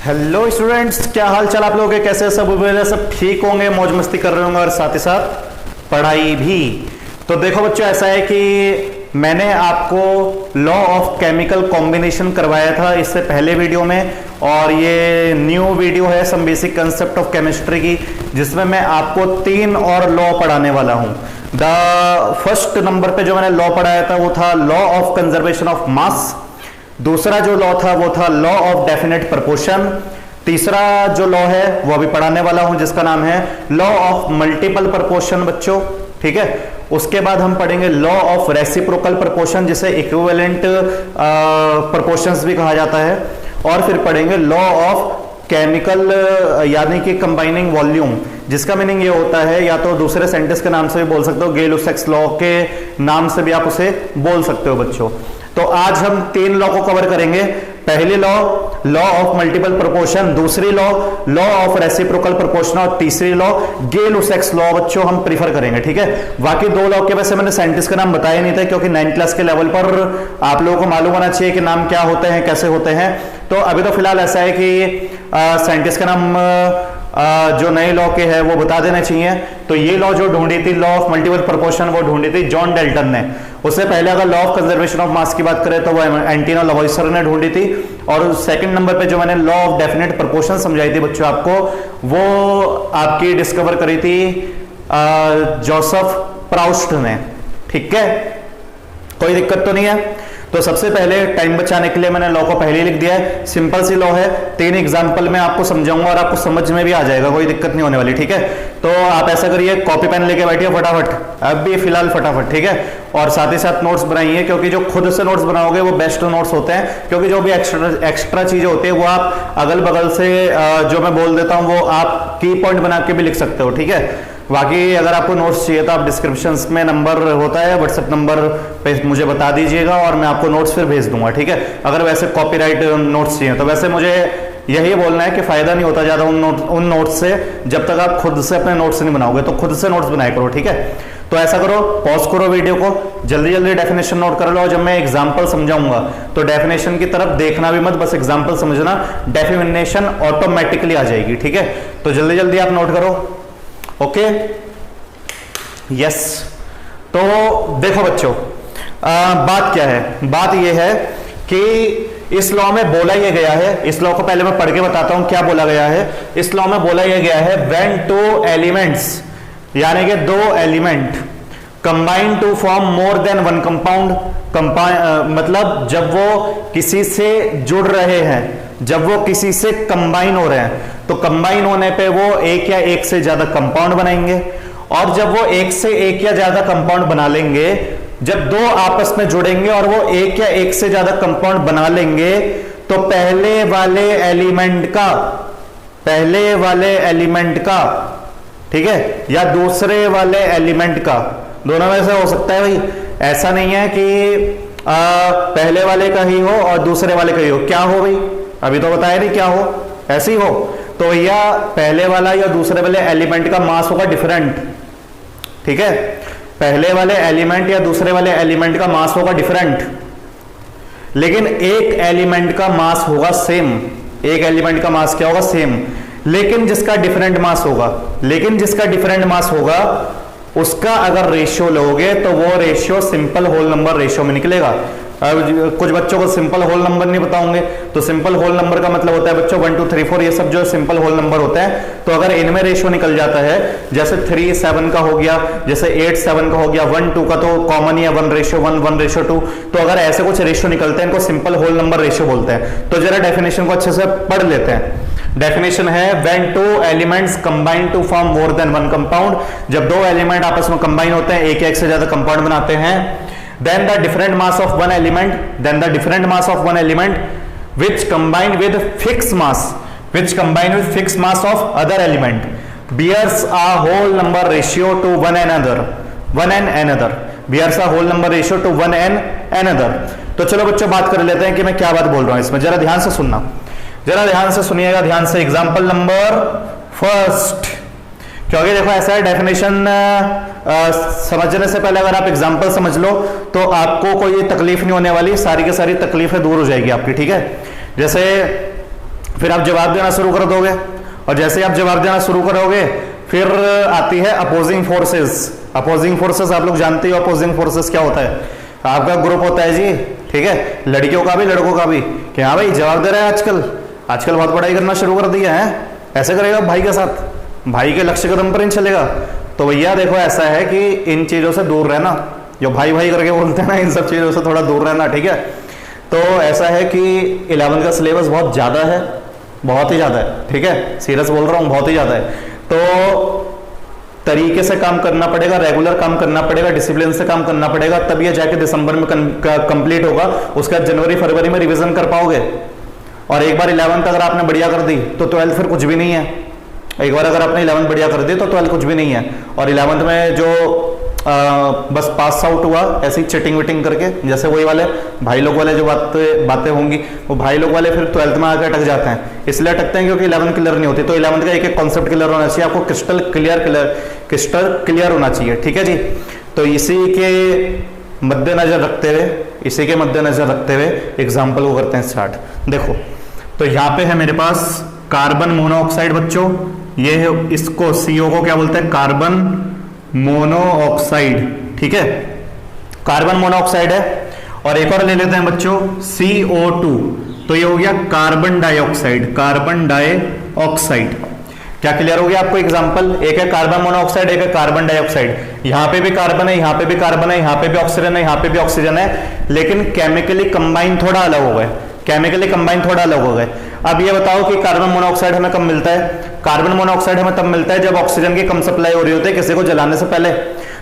Hello students, क्या हाल चाल आप लोगों के? कैसे सब उम्मीद है सब ठीक होंगे, मौज मस्ती कर रहे होंगे और साथ ही साथ पढ़ाई भी। तो देखो बच्चों, ऐसा है कि मैंने आपको लॉ ऑफ केमिकल कॉम्बिनेशन करवाया था इससे पहले वीडियो में, और ये न्यू वीडियो है some basic concept of chemistry की, जिसमें मैं आपको 3 और लॉ पढ़ाने वाला हूं। द फर्स्ट नंबर पे जो मैंने लॉ पढ़ाया था वो था law of conservation of mass. दूसरा जो लॉ था वो था लॉ ऑफ डेफिनेट प्रपोर्शन। तीसरा जो लॉ है वो अभी पढ़ाने वाला हूं, जिसका नाम है लॉ ऑफ मल्टीपल प्रपोर्शन बच्चों, ठीक है। उसके बाद हम पढ़ेंगे लॉ ऑफ रेसिप्रोकल प्रपोर्शन, जिसे इक्विवेलेंट प्रपोर्शंस भी कहा जाता है। और फिर पढ़ेंगे लॉ ऑफ केमिकल यानी कि कंबाइनिंग वॉल्यूम, जिसका मीनिंग ये होता है, या तो दूसरे सेंटेंस के नाम से भी बोल सकते हो, गेल-लुसाक्स लॉ के नाम से भी आप उसे बोल सकते हो बच्चों। तो आज हम 3 लॉ को कवर करेंगे। पहली law law of multiple proportion, दूसरी law law of reciprocal proportion, और तीसरी लॉ गेल-लुसाक्स लॉ बच्चों हम प्रीफर करेंगे, ठीक है। बाकी 2 लॉ के वैसे मैंने साइंटिस्ट का नाम बताया नहीं था, क्योंकि 9th क्लास के लेवल पर आप लोगों को मालूम होना चाहिए कि नाम क्या होते हैं, कैसे होते हैं। तो अभी तो फिलहाल ऐसा है कि साइंटिस्ट का नाम जो नए लॉ के है वो बता देना चाहिए। तो ये लॉ जो ढूंढी थी, लॉ ऑफ मल्टीपल प्रोपोर्शन, वो ढूंढी थी जॉन डेल्टन ने। उससे पहले अगर law of conservation of mass की बात करें तो वो एंटिनो लवॉइसर ने ढूंढी थी। और सेकंड नंबर पे जो मैंने लॉ ऑफ डेफिनेट प्रोपोर्शन समझाई थी बच्चों आपको, वो आपकी डिस्कवर करी थी जोसेफ प्राउस्ट ने, ठीक है। कोई दिक्कत तो नहीं है। तो सबसे पहले टाइम बचाने के लिए मैंने लॉ को पहले ही लिख दिया है। सिंपल सी लॉ है, 3 एग्जांपल में आपको समझाऊंगा और आपको समझ में भी आ जाएगा, कोई दिक्कत नहीं होने वाली, ठीक है। तो आप ऐसा करिए, कॉपी पेन लेके बैठिए फटाफट, अब भी फिलहाल फटाफट, ठीक है। और साथ ही साथ नोट्स बनाइए, क्योंकि जो खुद से नोट्स बनाओगे वो बेस्ट नोट्स होते हैं, क्योंकि जो भी एक्स्ट्रा चीजें होती है वो आप अगल बगल से जो मैं बोल देता हूँ वो आप की पॉइंट बना के भी लिख सकते हो, ठीक है। बाकी अगर आपको नोट्स चाहिए तो आप डिस्क्रिप्शन में नंबर होता है, व्हाट्सएप नंबर पे मुझे बता दीजिएगा और मैं आपको नोट्स फिर भेज दूंगा, ठीक है। अगर वैसे कॉपीराइट नोट्स चाहिए तो वैसे मुझे यही बोलना है कि फायदा नहीं होता ज्यादा उन नोट्स से, जब तक आप खुद से अपने नोट्स नहीं बनाओगे। तो खुद से नोट्स बनाया करो, ठीक है। तो ऐसा करो, पॉज करो वीडियो को, जल्दी जल्दी डेफिनेशन नोट कर लो। जब मैं एग्जांपल समझाऊंगा तो डेफिनेशन की तरफ देखना भी मत, बस एग्जांपल समझना, डेफिनेशन ऑटोमेटिकली आ जाएगी, ठीक है। तो जल्दी जल्दी आप नोट करो, ओके, यस। तो देखो बच्चों, बात क्या है? बात यह है कि इस लॉ में बोला यह गया है, इस लॉ को पहले मैं पढ़ के बताता हूं क्या बोला गया है। इस लॉ में बोला यह गया है, व्हेन 2 एलिमेंट्स यानी कि 2 element combine to form more than 1 compound, मतलब जब वो किसी से जुड़ रहे हैं, जब वो किसी से कंबाइन हो रहे हैं, तो कंबाइन होने पे वो एक या एक से ज्यादा कंपाउंड बनाएंगे। और जब वो एक से एक या ज्यादा कंपाउंड बना लेंगे, जब 2 आपस में जुड़ेंगे और वो एक या एक से ज्यादा कंपाउंड बना लेंगे, तो पहले वाले एलिमेंट का, ठीक है, या दूसरे वाले एलिमेंट का, दोनों में से हो सकता है भाई। ऐसा नहीं है कि पहले वाले का ही हो और दूसरे वाले का ही हो। क्या हो भाई? अभी तो बताया नहीं क्या हो, ऐसे ही हो। तो या पहले वाला या दूसरे वाले एलिमेंट का मास होगा डिफरेंट, ठीक है। पहले वाले एलिमेंट या दूसरे वाले एलिमेंट का मास होगा डिफरेंट, लेकिन एक एलिमेंट का मास होगा सेम। एक एलिमेंट का मास क्या होगा? सेम। लेकिन जिसका डिफरेंट मास होगा उसका अगर रेशियो लोगे तो वो ratio simple whole number ratio में निकलेगा। अब कुछ बच्चों को सिंपल होल नंबर नहीं पता होंगे, तो सिंपल होल नंबर का मतलब होता है बच्चों 1 2 3 4, ये सब जो सिंपल होल नंबर होते हैं। तो अगर इनमें रेशियो निकल जाता है, जैसे 3 7 का हो गया, जैसे 8 7 का हो गया, 1 2 का तो कॉमन ही है 1:1 1:2, तो अगर ऐसे कुछ रेशियो निकलते हैं इनको सिंपल होल नंबर रेशियो बोलते हैं। तो जरा डेफिनेशन को अच्छे से पढ़ लेते हैं। डेफिनेशन है, when 2 elements combine to form more than 1 compound, जब 2 एलिमेंट आपस में कंबाइन होते हैं, एक या एक से ज्यादा कंपाउंड बनाते हैं, then the different mass of one element which combine with fixed mass of other element bears a whole number ratio to one another bears a whole number ratio to one and another। तो चलो बच्चों बात कर लेते हैं कि मैं क्या बात बोल रहा हूं इसमें, जरा ध्यान से सुनना, जरा ध्यान से सुनिएगा, ध्यान से। एग्जांपल नंबर फर्स्ट, क्योंकि देखो ऐसा है, डेफिनेशन समझने से पहले अगर आप एग्जांपल समझ लो तो आपको कोई तकलीफ नहीं होने वाली, सारी की सारी तकलीफें दूर हो जाएगी आपकी, ठीक है। जैसे फिर आप जवाब देना शुरू कर दोगे, और जैसे आप जवाब देना शुरू करोगे फिर आती है अपोजिंग फोर्सेस। अपोजिंग फोर्सेस आप लोग जानते हो अपोजिंग फोर्सेस क्या होता है। आपका ग्रुप होता है जी, ठीक है, लड़कियों का भी लड़कों का भी, कि हाँ भाई जवाब दे रहा है आजकल बहुत पढ़ाई करना शुरू कर दिया है, ऐसे करेगा भाई के साथ, भाई के लक्ष्य कदम पर ही चलेगा। तो भैया देखो ऐसा है कि इन चीजों से दूर रहना, जो भाई भाई करके बोलते हैं ना, इन सब चीजों से थोड़ा दूर रहना, ठीक है। तो ऐसा है कि 11वीं का सिलेबस बहुत ज्यादा है, बहुत ही ज्यादा है, ठीक है, सीरियस बोल रहा हूँ, बहुत ही ज्यादा है। तो तरीके से काम करना पड़ेगा, रेगुलर काम करना पड़ेगा, डिसिप्लिन से काम करना पड़ेगा, तब ये जाके दिसंबर में कंप्लीट होगा। उसका जनवरी फरवरी में रिवीजन कर पाओगे। और एक बार 11th अगर आपने बढ़िया कर दी तो 12th फिर कुछ भी नहीं है। एक बार अगर आपने 11th बढ़िया कर दी तो 12th कुछ भी नहीं है। और 11th में जो बस पास आउट हुआ ऐसी चिटिंग विटिंग करके, जैसे वही वाले भाई लोग वाले जो बातें होंगी, वो भाई लोग वाले फिर 12th में आकर अटक जाते हैं। इसलिए अटकते हैं क्योंकि 11th क्लियर नहीं होती। तो 11th का एक एक कॉन्सेप्ट क्लियर होना चाहिए आपको, क्रिस्टल क्लियर होना चाहिए, ठीक है जी। तो इसी के मद्देनजर रखते हुए एग्जाम्पल को करते हैं स्टार्ट। देखो तो यहाँ पे है मेरे पास कार्बन मोनोऑक्साइड बच्चों, ये है, इसको CO को क्या बोलते हैं, कार्बन मोनोऑक्साइड, ठीक है, कार्बन मोनोऑक्साइड है। और एक और ले लेते हैं बच्चों CO2, तो ये हो गया कार्बन डाइऑक्साइड, कार्बन डाइऑक्साइड। क्या क्लियर हो गया आपको एग्जांपल? एक है कार्बन मोनोऑक्साइड, एक है कार्बन डाइऑक्साइड। यहां पे भी कार्बन है, यहां पे भी कार्बन है, यहां पे भी ऑक्सीजन है, यहां पे भी ऑक्सीजन है, लेकिन केमिकली कंबाइन थोड़ा अलग हो गए, केमिकली कंबाइन थोड़ा अलग हो गए। अब ये बताओ कि कार्बन मोनोऑक्साइड हमें कब मिलता है? कार्बन मोनोऑक्साइड हमें तब मिलता है जब ऑक्सीजन की कम सप्लाई हो रही होती है किसी को जलाने से पहले।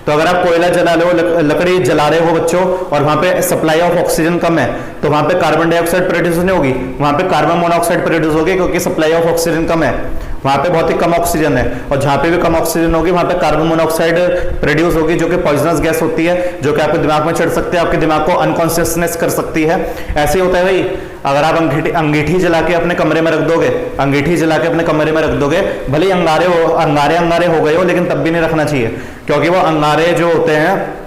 तो अगर आप कोयला जला रहे हो, लकड़ी जला रहे हो बच्चों, और वहां पे सप्लाई ऑफ ऑक्सीजन कम है, तो वहां पे कार्बन डाइऑक्साइड प्रोड्यूस नहीं होगी, वहां पे कार्बन मोनोऑक्साइड प्रोड्यूस होगी, क्योंकि सप्लाई ऑफ ऑक्सीजन कम है, वहां पे बहुत ही कम ऑक्सीजन है। और जहां पे भी कम ऑक्सीजन होगी वहां पे कार्बन मोनोऑक्साइड प्रोड्यूस होगी, जो कि पॉइजनस गैस होती है, जो कि आपके दिमाग में चढ़ सकती है, आपके दिमाग को अनकॉन्शियसनेस कर सकती है। ऐसे होता है भाई, अगर आप अंगीठी जला के अपने कमरे में रख दोगे, अंगीठी जला के अपने कमरे में रख दोगे, भले ही अंगारे हो गए हो, लेकिन तब भी नहीं रखना चाहिए, क्योंकि वो अंगारे जो होते हैं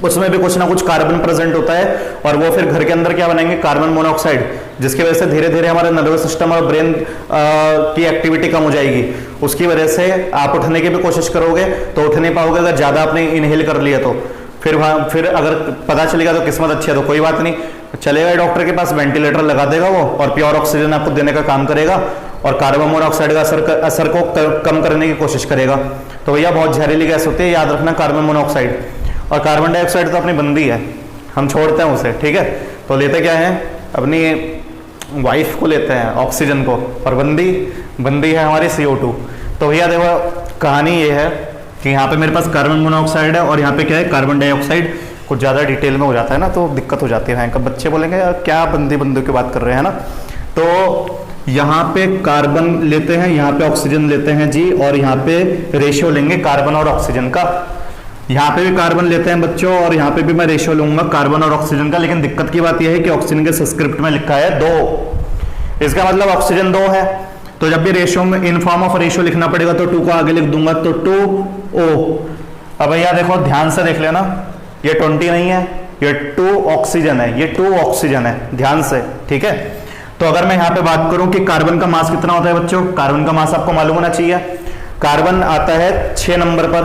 उसमें भी कुछ ना कुछ कार्बन प्रेजेंट होता है, और वो फिर घर के अंदर क्या बनाएंगे, कार्बन मोनोऑक्साइड, जिसकी वजह से धीरे धीरे हमारे नर्वस सिस्टम और ब्रेन की एक्टिविटी कम हो जाएगी। उसकी वजह से आप उठने की भी कोशिश करोगे तो उठ नहीं पाओगे, अगर ज्यादा आपने इनहेल कर लिया तो। फिर अगर पता चलेगा तो किस्मत अच्छी है, तो कोई बात नहीं, चलेगा डॉक्टर के पास, वेंटिलेटर लगा देगा वो, और प्योर ऑक्सीजन आपको देने का काम करेगा, और कार्बन मोनोऑक्साइड का असर को कम करने की कोशिश करेगा। तो भैया बहुत जहरीली गैस होती है, याद रखना, कार्बन मोनोऑक्साइड। और कार्बन डाइऑक्साइड तो अपनी बंदी है, हम छोड़ते हैं उसे, ठीक है। तो लेते क्या है, अपनी वाइफ को लेते हैं, ऑक्सीजन को, और बंदी है हमारी CO2। तो भैया देखो कहानी ये है कि यहाँ पे मेरे पास कार्बन मोनोऑक्साइड है, और यहाँ पे क्या है, कार्बन डाइऑक्साइड। कुछ ज़्यादा डिटेल में हो जाता है ना तो दिक्कत हो जाती है, कब बच्चे बोलेंगे यार क्या बंदों की बात कर रहे हैं ना। तो यहाँ पे कार्बन लेते हैं, यहाँ पे ऑक्सीजन लेते हैं जी, और यहाँ पे रेशियो लेंगे कार्बन और ऑक्सीजन का। यहाँ पे भी कार्बन लेते हैं बच्चों, और यहाँ पे भी मैं रेशियो लूंगा कार्बन और ऑक्सीजन का। लेकिन दिक्कत की बात यह है कि ऑक्सीजन के सब्सक्रिप्ट में लिखा है 2, इसका मतलब ऑक्सीजन 2 है। तो जब भी रेशियो में इन फॉर्म ऑफ रेशियो लिखना पड़ेगा तो 2 को आगे लिख दूंगा, तो 2O। अब भैया देखो ध्यान से देख लेना, ये 20 नहीं है, ये 2 ऑक्सीजन है, ये 2 ऑक्सीजन है, ध्यान से, ठीक है। तो अगर मैं यहाँ पे बात करूं कि कार्बन का मास कितना होता है बच्चों, कार्बन का मास आपको मालूम होना चाहिए। कार्बन आता है 6 नंबर पर,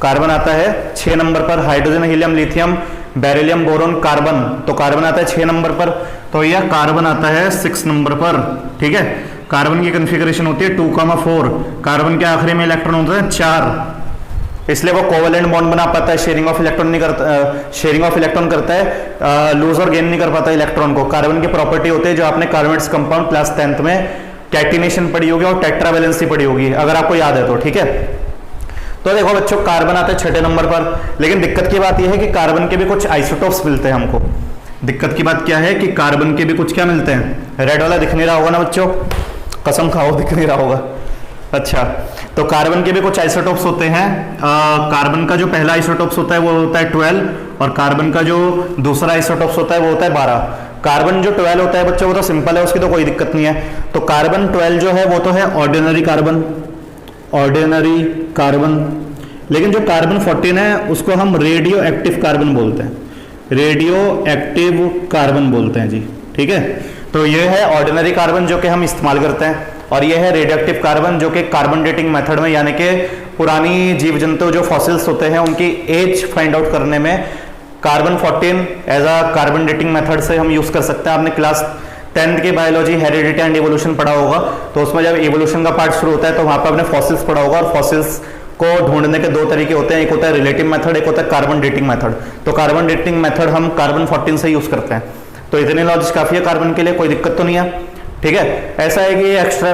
कार्बन आता है 6 नंबर पर, hydrogen, helium, lithium, beryllium, boron, carbon, तो कार्बन आता है 6 नंबर पर। तो यह कार्बन आता है 6 नंबर पर, ठीक है। कार्बन की कॉन्फ़िगरेशन होती है 2,4, कार्बन के आखिरी में इलेक्ट्रॉन होता है 4, इसलिए वो कोवेलेंट बॉन्ड बना पाता है, शेयरिंग ऑफ इलेक्ट्रॉन नहीं करता, शेयरिंग ऑफ इलेक्ट्रॉन करता है, लूज और गेन नहीं कर पाता इलेक्ट्रॉन को। कार्बन की प्रॉपर्टी होती है जो आपने कार्बोनेट्स कंपाउंड क्लास 10th में कैटिनेशन पढ़ी होगी और टेट्रावैलेंसी पढ़ी होगी, अगर आपको याद है तो, ठीक है। तो देखो बच्चों कार्बन आता है 6 नंबर पर, लेकिन दिक्कत की बात यह है कि कार्बन के भी कुछ आइसोटोप्स मिलते हैं हमको। दिक्कत की बात क्या है कि कार्बन के भी कुछ क्या मिलते हैं, रेड वाला दिख नहीं रहा होगा ना बच्चों, कसम खाओ दिख नहीं रहा होगा। अच्छा, तो कार्बन के भी कुछ आइसोटोप्स होते हैं। कार्बन का जो पहला आइसोटोप्स होता है वो होता है 12, और कार्बन का जो दूसरा आइसोटोप्स होता है वो होता है 12। कार्बन जो 12 होता है बच्चों वो तो सिंपल है, उसकी तो कोई दिक्कत नहीं है। तो कार्बन 12 जो है वो तो है ऑर्डिनरी कार्बन, लेकिन जो कार्बन 14 है उसको हम रेडियो एक्टिव कार्बन बोलते हैं, रेडियो एक्टिव कार्बन बोलते हैं जी, ठीक है। तो ये है ऑर्डिनरी कार्बन जो कि हम इस्तेमाल करते हैं, और ये है रेडियोएक्टिव कार्बन जो कि कार्बन डेटिंग मेथड में, यानी कि पुरानी जीव जंतु जो फॉसिल्स होते हैं उनकी एज फाइंड आउट करने में carbon 14 as a carbon dating method से हम यूज कर सकते हैं। आपने क्लास 10th की बायोलॉजी हेरिडिटी एंड इवोल्यूशन पढ़ा होगा, तो उसमें जब इवोल्यूशन का पार्ट शुरू होता है तो वहां पर आपने फॉसिल्स पढ़ा होगा, और फॉसिल्स को ढूंढने के दो तरीके होते हैं, एक होता है रिलेटिव मेथड, एक होता है कार्बन डेटिंग मेथड। तो कार्बन डेटिंग मेथड हम कार्बन 14 से यूज करते हैं। तो इतनी नॉलेज काफी है कार्बन के लिए, कोई दिक्कत तो नहीं है, ठीक है। ऐसा है कि एक्स्ट्रा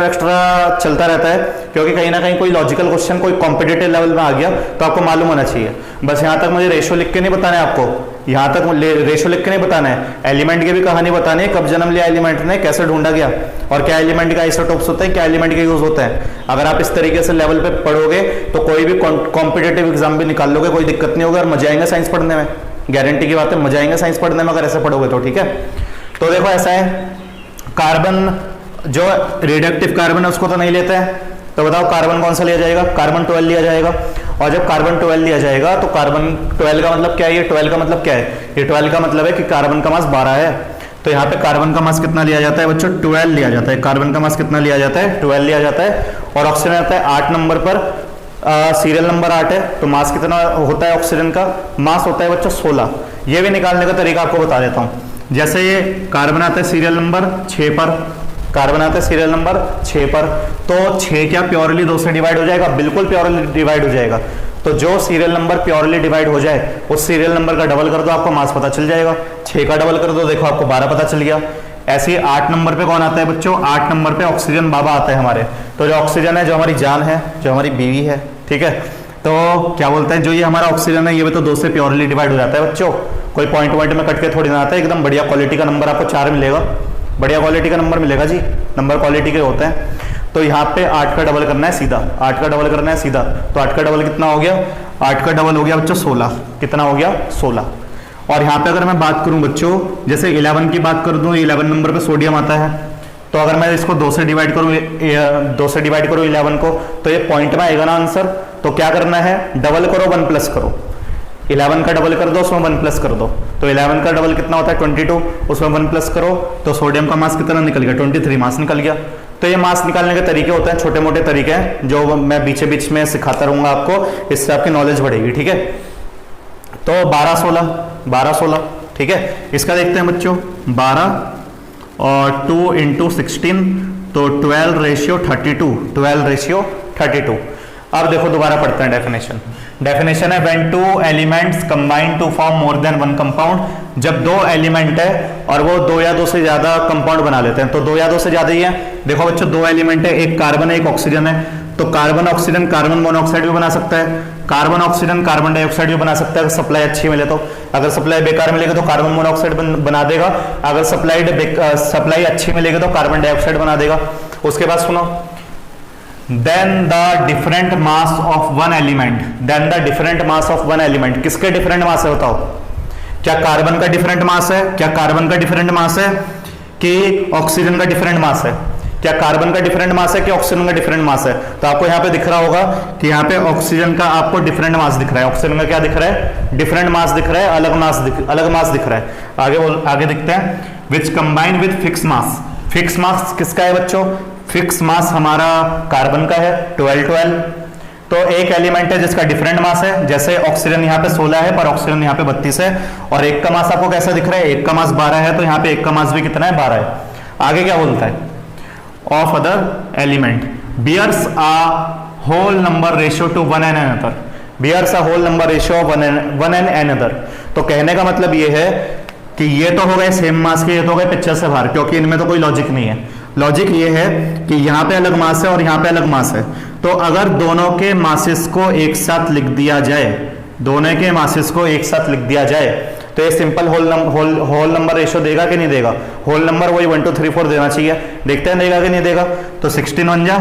चलता रहता है, क्योंकि कहीं ना कहीं कोई लॉजिकल क्वेश्चन कोई कॉम्पिटिटिव लेवल में आ गया तो आपको मालूम होना चाहिए। बस यहाँ तक मुझे रेशियो लिख के नहीं बताना है आपको, यहाँ तक रेशियो लिख के नहीं बताना है, एलिमेंट की भी कहानी बतानी है, कब जन्म लिया एलिमेंट ने, कैसे ढूंढा गया, और क्या एलिमेंट का आइसोटोप्स होता है, क्या एलिमेंट के यूज होता है। अगर आप इस तरीके से लेवल पे पढ़ोगे तो कोई भी कॉम्पिटिटिव एग्जाम भी निकाल लोगे, कोई दिक्कत नहीं होगा, और मजा आएंगे साइंस पढ़ने में, गारंटी की बात है, मजा आएंगे साइंस पढ़ने में अगर ऐसे पढ़ोगे तो, ठीक है। तो देखो ऐसा है, कार्बन जो रेडियोएक्टिव कार्बन है उसको तो नहीं लेते हैं, तो बताओ कार्बन कौन सा लिया जाएगा, कार्बन 12 लिया जाएगा। और जब कार्बन 12 लिया जाएगा तो कार्बन 12 का मतलब क्या है, ये 12 का मतलब क्या है, ये 12 का मतलब है कि कार्बन का मास 12 है। तो यहाँ पे कार्बन का मास कितना लिया जाता है बच्चों, 12 लिया जाता है। कार्बन का मास कितना लिया जाता है, 12 लिया जाता है। और ऑक्सीजन आता है 8 नंबर पर, सीरियल नंबर 8 है, तो मास कितना होता है ऑक्सीजन का, मास होता है बच्चों 16। ये भी निकालने का तरीका आपको बता देता हूँ। जैसे ये कार्बन आता है सीरियल नंबर 6 पर, कार्बन आता है सीरियल नंबर 6 पर, तो 6 क्या प्योरली 2 से डिवाइड हो जाएगा, बिल्कुल प्योरली डिवाइड हो जाएगा। तो जो सीरियल नंबर प्योरली डिवाइड हो जाए उस सीरियल नंबर का डबल कर दो, आपको मास पता चल जाएगा। 6 का डबल कर दो, देखो आपको 12 पता चल गया। ऐसे ही 8 नंबर पे कौन आता है बच्चों, 8 नंबर पे ऑक्सीजन बाबा आता है हमारे। तो जो ऑक्सीजन है, जो हमारी जान है, जो हमारी बीवी है, ठीक है, तो क्या बोलते हैं, जो ये हमारा ऑक्सीजन है ये भी तो 2 से प्योरली डिवाइड हो जाता है बच्चों, कोई पॉइंट पॉइंट में कट के थोड़ी ना आता है। एकदम बढ़िया क्वालिटी का नंबर आपको 4 मिलेगा, बढ़िया क्वालिटी का नंबर मिलेगा जी, नंबर क्वालिटी के होते हैं। तो यहाँ पे 8 का डबल करना है सीधा, 8 का डबल करना है सीधा, तो 8 का डबल कितना हो गया, 8 का डबल हो गया बच्चों 16। कितना हो गया, 16। और यहाँ पे अगर मैं बात करूं बच्चों, जैसे 11 की बात कर दूं, 11 नंबर पे सोडियम आता है, तो अगर मैं इसको 2 से डिवाइड करूं, 2 से डिवाइड करूं 11 को, तो ये पॉइंट में आएगा ना आंसर। तो क्या करना है, डबल करो 1 प्लस करो, 11 का डबल कर दो, उसमें 1 प्लस कर दो। तो 11 का डबल कितना होता है 22, उसमें 1 प्लस करो, तो सोडियम का मास कितना निकल गया, 23 मास निकल गया। तो ये मास निकालने के तरीके होते हैं, छोटे मोटे तरीके हैं, जो मैं बीच बीच में सिखाता रहूंगा आपको, इससे आपकी नॉलेज बढ़ेगी, ठीक है। तो 12-16, ठीक है। इसका देखते हैं बच्चों, 12 और 2 × 16, तो 12:32। अब देखो दोबारा पढ़ते हैं डेफिनेशन। डेफिनेशन है when 2 elements combine to form more than 1 compound. जब 2 एलिमेंट है और वो 2 या 2 से ज्यादा कंपाउंड बना लेते हैं, तो 2 या 2 से ज्यादा ही है। देखो बच्चों, 2 एलिमेंट है, एक कार्बन है, एक ऑक्सीजन है, तो कार्बन ऑक्सीजन कार्बन मोनोऑक्साइड भी बना सकता है, कार्बन ऑक्सीजन कार्बन डाइऑक्साइड भी बना सकता है, अगर सप्लाई अच्छी मिले तो। अगर सप्लाई बेकार मिलेगी तो कार्बन मोनोऑक्साइड बना देगा, अगर सप्लाई अच्छी मिलेगी तो कार्बन डाइऑक्साइड बना देगा। उसके बाद सुनो, then the different mass of one element, then the different mass of one element. किसके डिफरेंट मास है बताओ, क्या कार्बन का डिफरेंट मास है, क्या कार्बन का डिफरेंट मास है कि ऑक्सीजन का डिफरेंट मास है, क्या कार्बन का डिफरेंट मास है कि ऑक्सीजन का डिफरेंट मास है। तो आपको यहाँ पे दिख रहा होगा कि यहाँ पे ऑक्सीजन का आपको डिफरेंट मास दिख रहा है, ऑक्सीजन का क्या दिख रहा है, डिफरेंट मास दिख रहा है, अलग मास दिख रहा है। आगे दिखते हैं, which combine with fix mass. Fix mass किसका है बच्चों, फिक्स मास हमारा कार्बन का है 12। तो एक एलिमेंट है जिसका डिफरेंट मास है, जैसे ऑक्सीजन यहाँ पे 16 है पर ऑक्सीजन यहाँ पे 32 है, और एक का मास आपको कैसा दिख रहा है, एक का मास 12 है, तो यहाँ पे एक का मास भी कितना है, 12 है। आगे क्या बोलता है, of other element bears a whole number ratio to one and another, bears a whole number ratio of one and another. तो कहने का मतलब ये है कि ये तो हो गए सेम मास के, ये तो हो गए पिक्चर से बाहर, क्योंकि इनमें तो कोई लॉजिक नहीं है। लॉजिक ये है कि यहाँ पे अलग मास है और यहाँ पे अलग मास है, तो अगर दोनों के मासेस को एक साथ लिख दिया जाए, दोनों के मासेस को एक साथ लिख दिया जाए, तो ये सिंपल होल नंबर रेशियो देगा कि नहीं देगा, होल नंबर वही 1 2 3 4 देना चाहिए। देखते हैं देगा कि नहीं देगा। तो 16 1 जा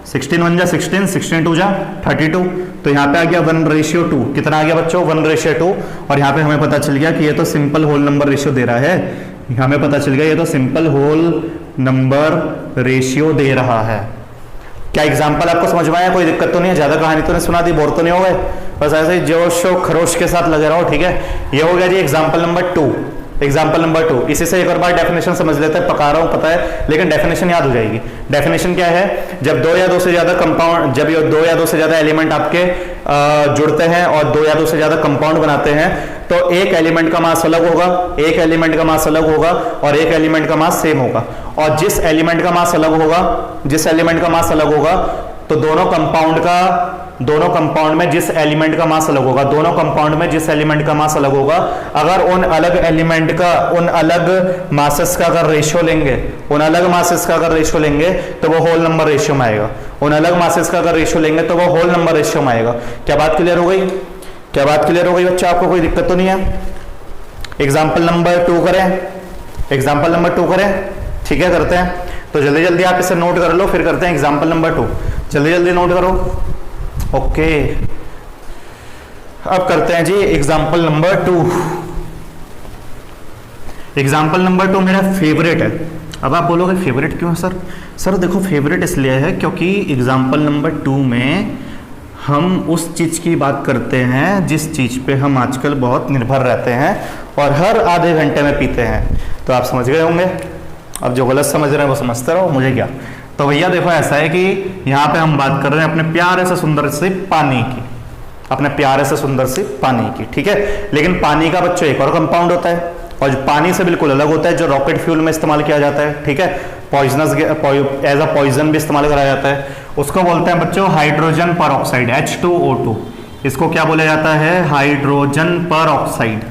16, 16 2 जा 32, तो यहाँ पे आ गया 1:2। कितना आ गया बच्चों, 1:2। और यहाँ पे हमें पता चल गया कि ये तो सिंपल होल नंबर रेशियो दे रहा है, हमें पता चल गया ये तो सिंपल होल नंबर रेशियो दे रहा है। क्या एग्जाम्पल आपको समझ में आया, कोई दिक्कत तो नहीं है, ज्यादा कहानी तो नहीं सुना दी, बोर तो नहीं हो गए, बस ऐसे ही जोश और खरोश के साथ लगे रहो, ठीक है। ये हो गया जी एग्जाम्पल नंबर 2। एग्जाम्पल नंबर 2, इसी से एक और बार डेफिनेशन समझ लेते हैं, पका रहा हूं पता है लेकिन डेफिनेशन याद हो जाएगी। डेफिनेशन क्या है, जब दो या दो से ज्यादा कंपाउंड, जब ये दो या दो से ज्यादा एलिमेंट आपके जुड़ते हैं और दो या दो से ज्यादा कंपाउंड बनाते हैं तो एक एलिमेंट का मास अलग होगा, एक एलिमेंट का मास अलग होगा और एक एलिमेंट का मास सेम होगा। और जिस एलिमेंट का मास अलग होगा, जिस एलिमेंट का मास अलग होगा तो दोनों कंपाउंड में जिस एलिमेंट का मास अलग होगा, दोनों कंपाउंड में जिस एलिमेंट का मास अलग होगा, अगर उन अलग एलिमेंट का, उन अलग मासेस का अगर रेशियो लेंगे, उन अलग मासेस का अगर रेशियो लेंगे तो वो होल नंबर रेशियो में आएगा। उन अलग मासेस का अगर रेशियो लेंगे तो वो होल नंबर रेशियो में आएगा। क्या बात क्लियर हो गई? क्या बात क्लियर हो गई बच्चा? आपको कोई दिक्कत तो नहीं है? एग्जाम्पल नंबर 2 करें, एग्जाम्पल नंबर 2 करें, ठीक है करते हैं। तो जल्दी जल्दी आप इसे नोट कर लो, फिर करते हैं एग्जाम्पल नंबर 2। जल्दी जल्दी नोट करो। ओके, अब करते हैं जी एग्जाम्पल नंबर 2। एग्जाम्पल नंबर 2 मेरा फेवरेट है। अब आप बोलोगे फेवरेट क्यों है सर? सर देखो फेवरेट इसलिए है क्योंकि एग्जाम्पल नंबर 2 में हम उस चीज की बात करते हैं जिस चीज पे हम आजकल बहुत निर्भर रहते हैं और हर आधे घंटे में पीते हैं। तो आप समझ गए होंगे। अब जो गलत समझ रहे हैं वो समझते रहो, मुझे क्या। तो भैया देखो ऐसा है कि यहाँ पे हम बात कर रहे हैं अपने प्यारे से सुंदर से पानी की, अपने प्यारे से सुंदर से पानी की, ठीक है। लेकिन पानी का बच्चों एक और कंपाउंड होता है और जो पानी से बिल्कुल अलग होता है, जो रॉकेट फ्यूल में इस्तेमाल किया जाता है, ठीक है, पॉइजनस एज अ पॉइजन भी इस्तेमाल कराया जाता है। उसको बोलते हैं बच्चों हाइड्रोजन पर ऑक्साइड, H2O2। इसको क्या बोला जाता है? हाइड्रोजन पर ऑक्साइड,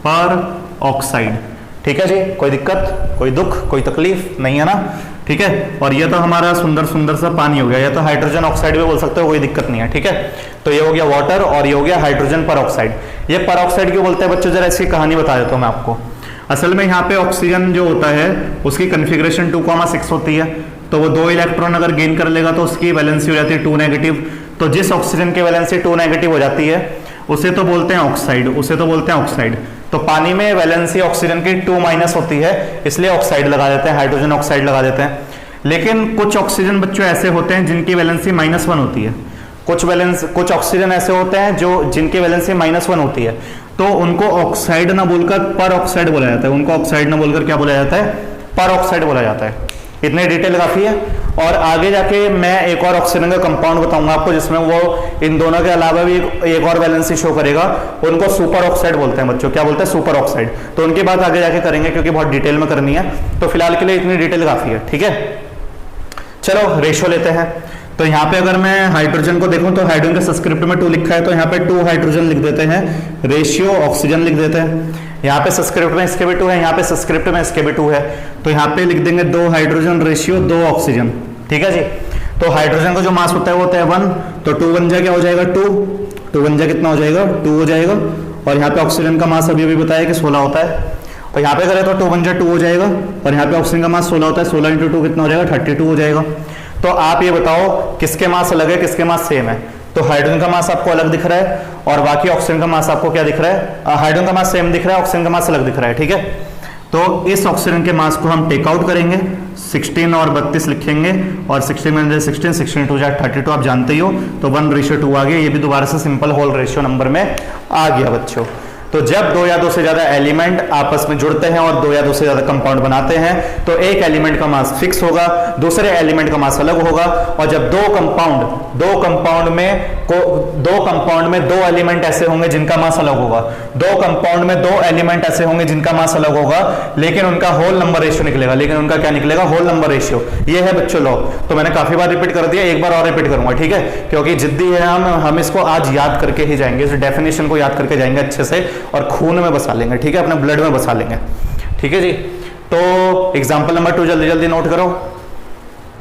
पर ऑक्साइड, ठीक है जी। कोई दिक्कत, कोई दुख, कोई तकलीफ नहीं है ना, ठीक है। और ये तो हमारा सुंदर सुंदर सा पानी हो गया, या तो हाइड्रोजन ऑक्साइड भी बोल सकते हो, कोई दिक्कत नहीं है, ठीक है। तो ये हो गया वाटर और ये हो गया हाइड्रोजन पर ऑक्साइड। ये पर ऑक्साइड क्यों बोलते हैं बच्चों? जरा इसकी कहानी बता देता हूं मैं आपको। असल में यहाँ पे ऑक्सीजन जो होता है उसकी कन्फिग्रेशन 2,6 होती है। तो वो 2 इलेक्ट्रॉन अगर गेन कर लेगा तो उसकी वैलेंसी हो जाती है 2 नेगेटिव। तो जिस ऑक्सीजन की वैलेंसी 2 नेगेटिव हो जाती है उसे तो बोलते हैं ऑक्साइड, उसे तो बोलते हैं ऑक्साइड। तो पानी में वैलेंसी ऑक्सीजन की 2- होती है, इसलिए ऑक्साइड लगा देते हैं, हाइड्रोजन ऑक्साइड लगा देते हैं। लेकिन कुछ ऑक्सीजन बच्चों ऐसे होते हैं जिनकी वैलेंसी -1 होती है। कुछ ऑक्सीजन ऐसे होते हैं जो जिनकी वैलेंसी -1 होती है, तो उनको ऑक्साइड ना बोलकर पर ऑक्साइड बोला जाता है। उनको ऑक्साइड ना बोलकर क्या बोला जाता है? पर ऑक्साइड बोला जाता है। इतनी डिटेल काफी है। और आगे जाके मैं एक और ऑक्सीजन का कंपाउंड बताऊंगा आपको जिसमें वो इन दोनों के अलावा भी एक और वैलेंसी शो करेगा। उनको सुपर ऑक्साइड बोलते हैं बच्चों। क्या बोलते हैं? Super oxide. तो उनकी बात आगे जाके करेंगे क्योंकि बहुत डिटेल में करनी है। तो फिलहाल के लिए इतनी डिटेल काफी है, ठीक है। चलो रेशियो लेते हैं। तो यहाँ पे अगर मैं हाइड्रोजन को देखूं तो हाइड्रोजन का सब्सक्रिप्ट में 2 लिखा है, तो यहाँ पे 2 हाइड्रोजन लिख देते हैं, रेशियो ऑक्सीजन लिख देते हैं। यहाँ पे सब्सक्रिप्ट में इसके भी 2 है, यहाँ पे सब्सक्रिप्ट में इसके भी 2 है, तो यहाँ पे लिख देंगे 2 हाइड्रोजन रेशियो 2 ऑक्सीजन, ठीक है जी। तो हाइड्रोजन का जो मास होता है वो होता है 1, तो 2 बन जाए क्या हो जाएगा? 2 बन जाए कितना हो जाएगा? 2 हो जाएगा। और यहाँ पे ऑक्सीजन का मास अभी बताया कि 16 होता है, और यहाँ पे करें तो 2 बन जाए 2 हो जाएगा। और यहाँ पे ऑक्सीजन का मास 16 होता है, 16 × 2 कितना हो जाएगा? 32 हो जाएगा। तो आप ये बताओ किसके मास अलग है, किसके मास सेम है? तो हाइड्रोजन का मास आपको अलग दिख रहा है और बाकी ऑक्सीजन का मास आपको क्या दिख रहा है? हाइड्रोजन का मास सेम दिख रहा है, ऑक्सीजन का मास अलग दिख रहा है, ठीक है। तो इस ऑक्सीजन के मास को हम टेक आउट करेंगे, 16 और 32 लिखेंगे, और 16 में 16, 16 × 2 32 आप जानते ही हो, तो 1:2 आ गया। ये भी दोबारा से सिंपल होल रेशियो नंबर में आ गया बच्चों। तो जब 2 या 2 से ज्यादा एलिमेंट आपस में जुड़ते हैं और 2 या 2 से ज्यादा कंपाउंड बनाते हैं तो एक एलिमेंट का मास फिक्स होगा, दूसरे एलिमेंट का मास अलग होगा। और जब दो कंपाउंड में 2 एलिमेंट ऐसे होंगे जिनका मास अलग होगा, 2 कंपाउंड में 2 एलिमेंट ऐसे होंगे जिनका मास अलग होगा, लेकिन उनका होल नंबर रेशियो निकलेगा। लेकिन उनका क्या निकलेगा? Whole number ratio. ये है बच्चों लॉ। तो मैंने काफी बार रिपीट कर दिया, एक बार और रिपीट करूंगा, ठीक है, क्योंकि जिद्दी है हम इसको आज याद करके ही जाएंगे, इस डेफिनेशन को याद करके जाएंगे अच्छे से और खून में बसा लेंगे, ठीक है, अपने ब्लड में बसा लेंगे, ठीक है जी। तो एग्जांपल नंबर 2 जल्दी जल्दी नोट करो,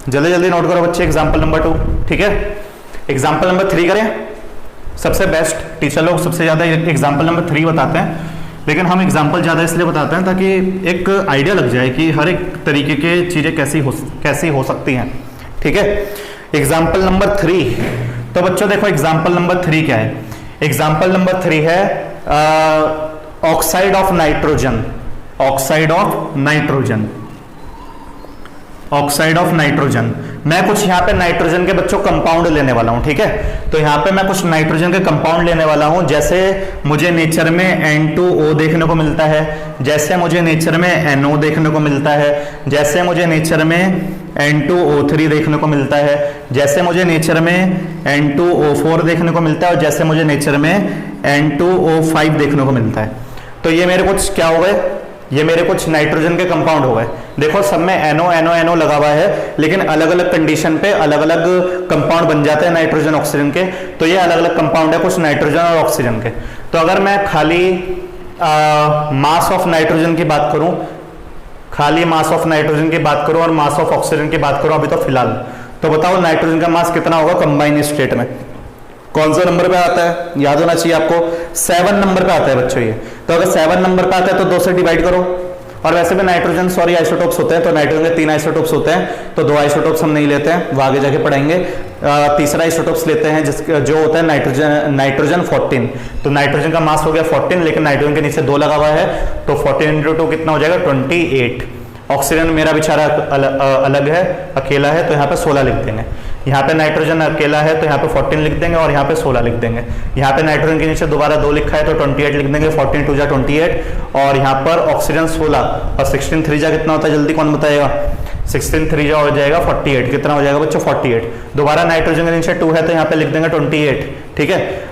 जल्दी जल्दी नोट करो बच्चे, एग्जांपल नंबर 2, ठीक है। एग्जांपल नंबर 3 करें। सबसे बेस्ट टीचर लोग सबसे ज्यादा एग्जांपल नंबर 3 बताते हैं, लेकिन हम एग्जांपल ज्यादा इसलिए बताते हैं ताकि एक आइडिया लग जाए कि हर एक तरीके के चीजें कैसी हो सकती हैं, ठीक है। एग्जांपल नंबर 3, तो बच्चों देखो एग्जांपल नंबर 3 क्या है? एग्जांपल नंबर 3 है oxide of nitrogen, oxide of nitrogen, oxide of nitrogen. मैं कुछ यहाँ पे नाइट्रोजन के बच्चों कंपाउंड लेने वाला हूँ, ठीक है। तो यहाँ पे मैं कुछ नाइट्रोजन के कंपाउंड लेने वाला हूँ, जैसे मुझे नेचर में N2O देखने को मिलता है, जैसे मुझे नेचर में NO देखने को मिलता है, जैसे मुझे नेचर में N2O3 देखने को मिलता है, जैसे मुझे नेचर में N2O4 देखने को मिलता है, और जैसे मुझे नेचर में N2O5 देखने को मिलता है। तो ये मेरे कुछ क्या हो गए, ये मेरे कुछ नाइट्रोजन के कंपाउंड हो गए। देखो सब में NO NO NO लगा हुआ है, लेकिन अलग अलग कंडीशन पे अलग अलग कंपाउंड बन जाते हैं नाइट्रोजन ऑक्सीजन के। तो ये अलग अलग कंपाउंड है कुछ नाइट्रोजन और ऑक्सीजन के। तो अगर मैं खाली मास ऑफ नाइट्रोजन की बात करूं, खाली मास ऑफ नाइट्रोजन की बात करूं और मास ऑफ ऑक्सीजन की बात करूं अभी तो फिलहाल, तो बताओ नाइट्रोजन का मास कितना होगा कंबाइन स्टेट में? कौन सा नंबर पे आता है, याद होना चाहिए आपको, 7 नंबर पे आता है बच्चों ये। तो अगर 7 नंबर पे आता है तो 2 से डिवाइड करो। और वैसे भी नाइट्रोजन सॉरी आइसोटोप्स होते हैं, तो नाइट्रोजन के 3 आइसोटोप्स होते हैं, तो 2 आइसोटोप्स हम नहीं लेते हैं, वो आगे जाके पढ़ेंगे। तीसरा आइसोटोप्स लेते हैं जो होता है नाइट्रोजन 14। तो नाइट्रोजन का मास हो गया 14, लेकिन नाइट्रोजन के नीचे 2 लगा हुआ है, तो 14 × 2 कितना हो जाएगा 28। ऑक्सीजन मेरा बेचारा अलग है, अकेला है, तो यहाँ पे 16 लिख देंगे। यहाँ पे नाइट्रोजन अकेला है तो यहाँ पे 14 लिख देंगे और यहाँ पे 16 लिख देंगे। यहाँ पे नाइट्रोजन के नीचे दोबारा 2 लिखा है तो 28 लिख देंगे, 14 2 जा 28, और यहाँ पर ऑक्सीजन 16 और 16 3 जा कितना होता है, जल्दी कौन बताएगा? 16 3 जा हो जाएगा 48। कितना हो जाएगा बच्चों? 48। दोबारा नाइट्रोजन के नीचे 2 है तो यहाँ पे लिख देंगे 28, ठीक है।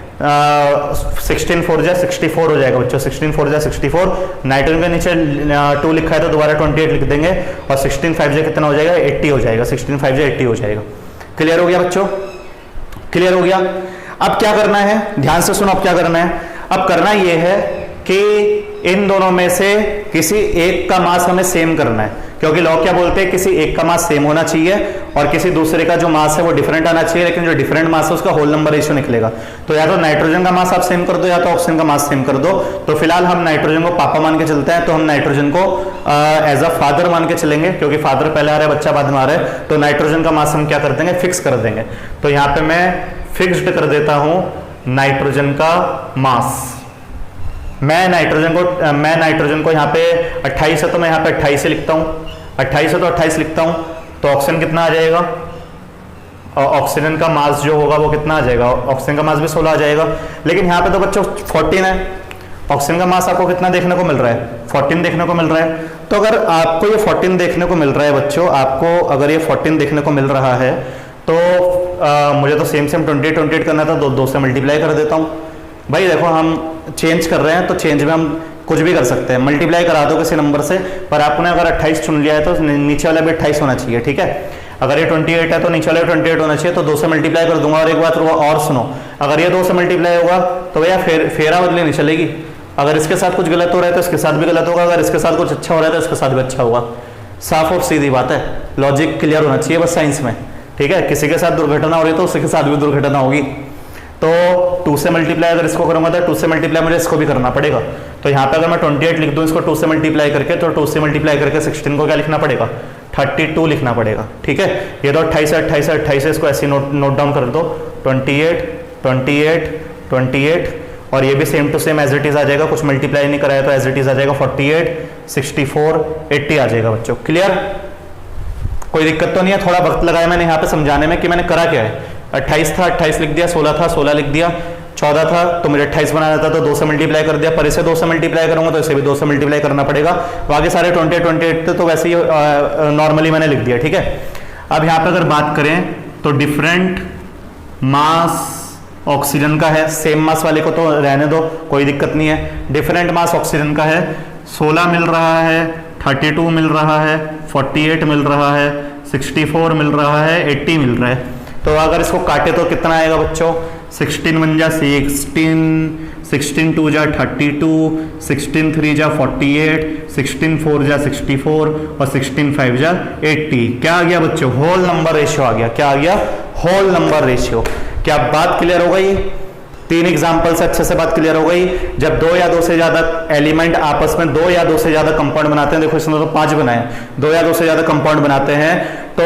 16 4 जा 64 हो जाएगा बच्चों, 16 4 जा 64। नाइट्रोजन के नीचे 2 लिखा है तो दोबारा 28 लिख देंगे, और 16 5 जा कितना हो जाएगा? 80 हो जाएगा, 16 5 जा 80 हो जाएगा। क्लियर हो गया बच्चों? क्लियर हो गया? अब क्या करना है, ध्यान से सुनो, अब क्या करना है? अब करना यह है कि इन दोनों में से किसी एक का मास हमें सेम करना है, क्योंकि लॉ क्या बोलते हैं, किसी एक का मास सेम होना चाहिए और किसी दूसरे का जो मास है वो डिफरेंट आना चाहिए, लेकिन जो डिफरेंट मास है उसका होल नंबर रेशियो निकलेगा। तो या तो नाइट्रोजन का मास आप सेम कर दो या तो ऑक्सीजन का मास सेम कर दो। तो फिलहाल हम नाइट्रोजन को पापा मान के चलते हैं, तो हम नाइट्रोजन को एज अ फादर मान के चलेंगे, क्योंकि फादर पहले आ रहा है बच्चा बाद में आ रहा है। तो नाइट्रोजन का मास हम क्या कर देंगे? फिक्स कर देंगे। तो यहाँ पे मैं फिक्स्ड कर देता हूं नाइट्रोजन का मास। मैं नाइट्रोजन को यहाँ पे 28 है तो मैं यहाँ पे 28 से लिखता हूँ, 28 है तो 28 लिखता हूँ। तो ऑक्सीजन कितना आ जाएगा? ऑक्सीजन का मास जो होगा वो कितना आ जाएगा? ऑक्सीजन का मास भी 16 आ जाएगा, लेकिन यहाँ पे तो बच्चों 14 है। ऑक्सीजन का मास आपको कितना देखने को मिल रहा है? 14 देखने को मिल रहा है। तो अगर आपको ये 14 देखने को मिल रहा है बच्चों, आपको अगर ये 14 देखने को मिल रहा है तो मुझे तो सेम 28 करना था, 2 से मल्टीप्लाई कर देता हूँ। भाई देखो हम चेंज कर रहे हैं तो चेंज में हम कुछ भी कर सकते हैं, मल्टीप्लाई करा दो किसी नंबर से, पर आपने अगर 28 चुन लिया है तो नीचे वाला भी 28 होना चाहिए, ठीक है। अगर ये 28 है तो नीचे वाला 28 होना चाहिए, तो 2 से मल्टीप्लाई कर दूंगा। और एक बात और सुनो, अगर ये 2 से मल्टीप्लाई होगा तो भैया फेरा बदली नहीं चलेगी। अगर इसके साथ कुछ गलत हो रहा है तो इसके साथ भी गलत होगा, अगर इसके साथ कुछ अच्छा हो रहा है तो इसके साथ भी अच्छा होगा। साफ और सीधी बात है, लॉजिक क्लियर होना चाहिए बस साइंस में, ठीक है। किसी के साथ दुर्घटना हो रही है तो उसके साथ भी दुर्घटना होगी। तो 2 से मल्टीप्लाई अगर इसको करूंगा तो 2 से मल्टीप्लाई मुझे इसको भी करना पड़ेगा। तो यहाँ पे अगर मैं 28 लिख दूं इसको 2 से मल्टीप्लाई करके, तो 2 से मल्टीप्लाई करके 16 को क्या लिखना पड़ेगा? 32 लिखना पड़ेगा, ठीक है। ये तो 28 इसको ऐसे नोट डाउन कर दो, 28 और ये भी same to same as it is आ जाएगा, कुछ मल्टीप्लाई नहीं कराया तो एज इट इज आ जाएगा। 48 64 80 आ जाएगा बच्चों। क्लियर? कोई दिक्कत तो नहीं है? थोड़ा वक्त लगाया मैंने यहाँ पे समझाने में कि मैंने करा क्या है। 28 था 28 लिख दिया, 16 था 16 लिख दिया, 14 था तो मुझे 28 बनाना था तो 2 से मल्टीप्लाई कर दिया, पर इसे 2 से मल्टीप्लाई करूंगा तो इसे भी 2 से मल्टीप्लाई करना पड़ेगा। बाकी सारे 28 थे तो वैसे ही नॉर्मली मैंने लिख दिया, ठीक है। अब यहाँ पे अगर बात करें तो डिफरेंट मास ऑक्सीजन का है, सेम मास वाले को तो रहने दो, कोई दिक्कत नहीं है। डिफरेंट मास ऑक्सीजन का है, 16 मिल रहा है, 32 मिल रहा है, 48 मिल रहा है, 64 मिल रहा है, 80 मिल रहा है। तो अगर इसको काटे तो कितना आएगा बच्चों? 16 1 जा 16, 16 2 जा 32, 16 3 जा 48, 16 4 जा 64 और 16 5 जा 80। क्या आ गया बच्चों? होल नंबर रेशियो आ गया। क्या आ गया? Whole number ratio. क्या बात क्लियर हो गई? 3 एग्जाम्पल से अच्छे से बात क्लियर हो गई। जब 2 या 2 से ज्यादा एलिमेंट आपस में 2 या 2 से ज्यादा कंपाउंड बनाते हैं, देखो इसमें तो 5 बनाए, 2 या 2 से ज्यादा कंपाउंड बनाते हैं तो